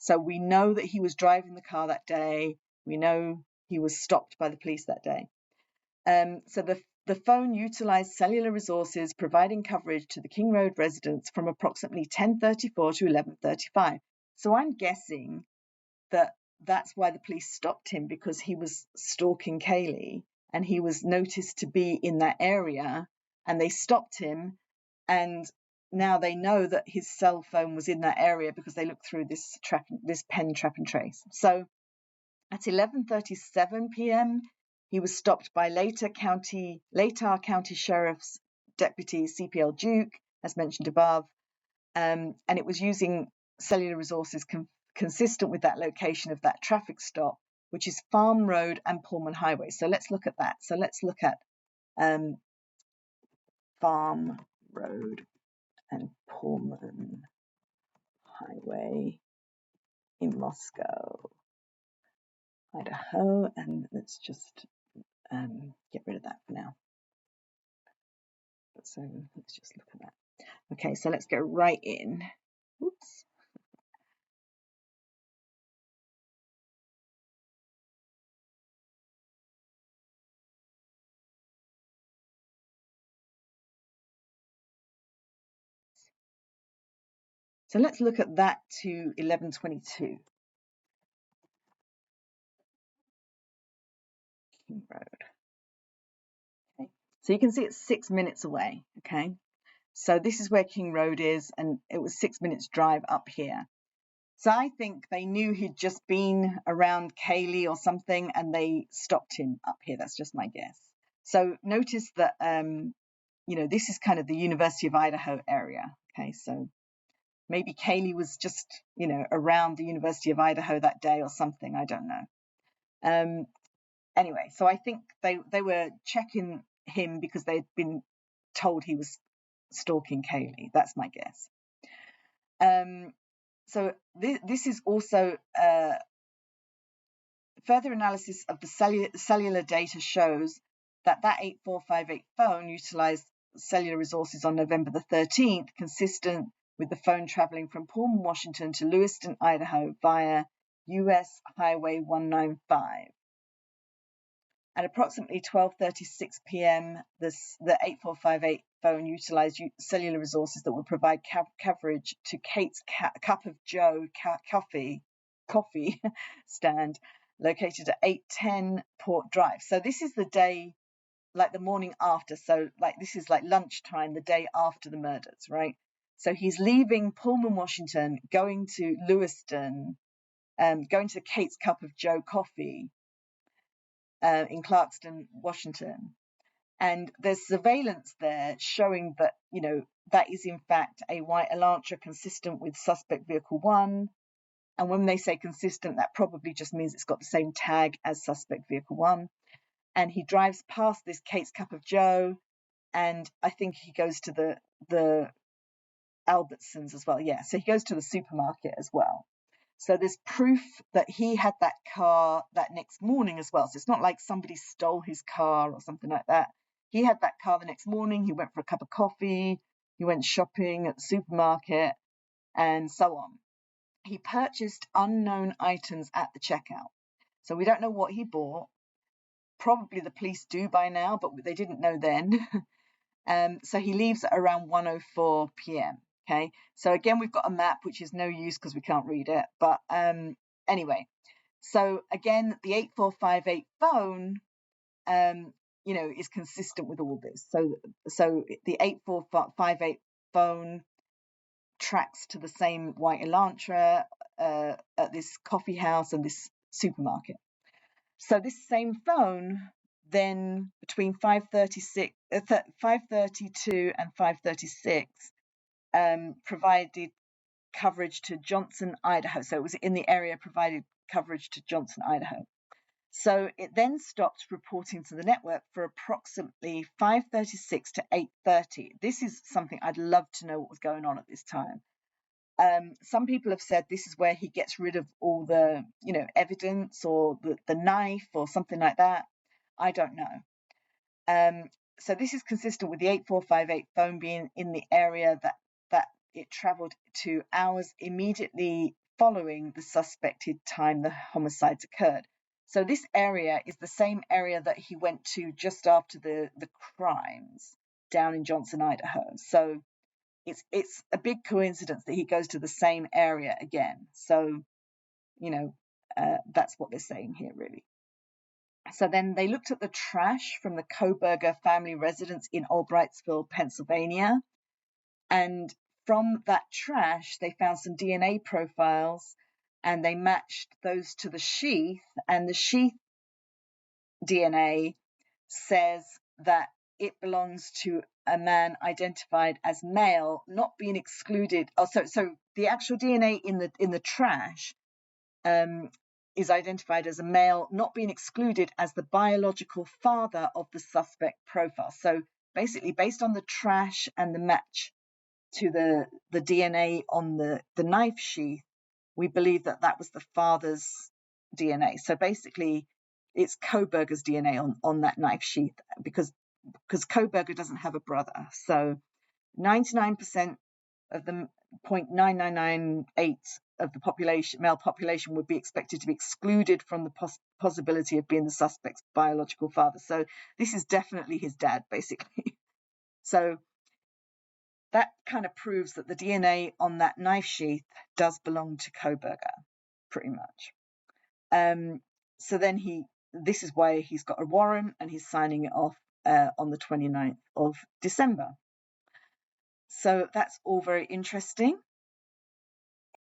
So we know that he was driving the car that day. We know he was stopped by the police that day. So the phone utilized cellular resources, providing coverage to the King Road residents from approximately 10:34 to 11:35. So I'm guessing that that's why the police stopped him, because he was stalking Kaylee and he was noticed to be in that area, and they stopped him, and now they know that his cell phone was in that area because they looked through this pen trap and trace. So at 11:37 p.m., he was stopped by Latah County Sheriff's Deputy CPL Duke, as mentioned above, and it was using cellular resources consistent with that location of that traffic stop, which is Farm Road and Pullman Highway. So let's look at that. So let's look at Farm Road and Pullman Highway in Moscow, Idaho, and let's just get rid of that for now. So let's just look at that. Okay, so let's go right in. Oops. So let's look at that to 1122 King Road. Okay, so you can see it's 6 minutes away. Okay, so this is where King Road is, and it was 6 minutes drive up here. So I think they knew he'd just been around Kaylee or something, and they stopped him up here. That's just my guess. So notice that, this is kind of the University of Idaho area. Okay, so maybe Kaylee was just, around the University of Idaho that day or something. I don't know. Anyway, so I think they were checking him because they'd been told he was stalking Kaylee. That's my guess. So this is also further analysis of the cellular data shows that 8458 phone utilized cellular resources on November the 13th, consistent with the phone traveling from Pullman, Washington to Lewiston, Idaho via US Highway 195. At approximately 12:36 p.m., the 8458 phone utilized cellular resources that would provide coverage to Kate's Cup of Joe coffee stand located at 810 Port Drive. So this is the day, like the morning after. So like this is like lunchtime, the day after the murders, right? So he's leaving Pullman, Washington, going to Lewiston, going to Kate's Cup of Joe coffee in Clarkston, Washington. And there's surveillance there showing that, that is in fact a white Elantra consistent with suspect vehicle 1. And when they say consistent, that probably just means it's got the same tag as suspect vehicle 1. And he drives past this Kate's Cup of Joe, and I think he goes to the Albertsons as well. Yeah, so he goes to the supermarket as well. So there's proof that he had that car that next morning as well. So it's not like somebody stole his car or something like that. He had that car the next morning. He went for a cup of coffee. He went shopping at the supermarket and so on. He purchased unknown items at the checkout. So we don't know what he bought. Probably the police do by now, but they didn't know then. So he leaves at around 1:04 p.m. Okay, so again, we've got a map, which is no use because we can't read it. But anyway, so again, the 8458 phone, is consistent with all this. So the 8458 phone tracks to the same white Elantra at this coffee house and this supermarket. So this same phone then between 5:32 and 5:36 provided coverage to Johnson, Idaho. So it was in the area, provided coverage to Johnson, Idaho. So it then stopped reporting to the network for approximately 5:36 to 8:30. This is something I'd love to know what was going on at this time. Some people have said this is where he gets rid of all the, evidence or the knife or something like that. I don't know. So this is consistent with the 8458 phone being in the area that it traveled to hours immediately following the suspected time the homicides occurred. So this area is the same area that he went to just after the crimes down in Johnson, Idaho. So it's a big coincidence that he goes to the same area again. So, that's what they're saying here, really. So then they looked at the trash from the Kohberger family residence in Allbrightsville, Pennsylvania. And from that trash, they found some DNA profiles and they matched those to the sheath. And the sheath DNA says that it belongs to a man identified as male, not being excluded. So the actual DNA in the trash is identified as a male, not being excluded as the biological father of the suspect profile. So basically, based on the trash and the match to the DNA on the knife sheath, we believe that was the father's DNA. So basically, it's Kohberger's DNA on that knife sheath because Kohberger doesn't have a brother. So 99% of the 0.9998 of the male population would be expected to be excluded from the possibility of being the suspect's biological father. So this is definitely his dad, basically. So that kind of proves that the DNA on that knife sheath does belong to Kohberger, pretty much. So then this is why he's got a warrant and he's signing it off on the 29th of December. So that's all very interesting.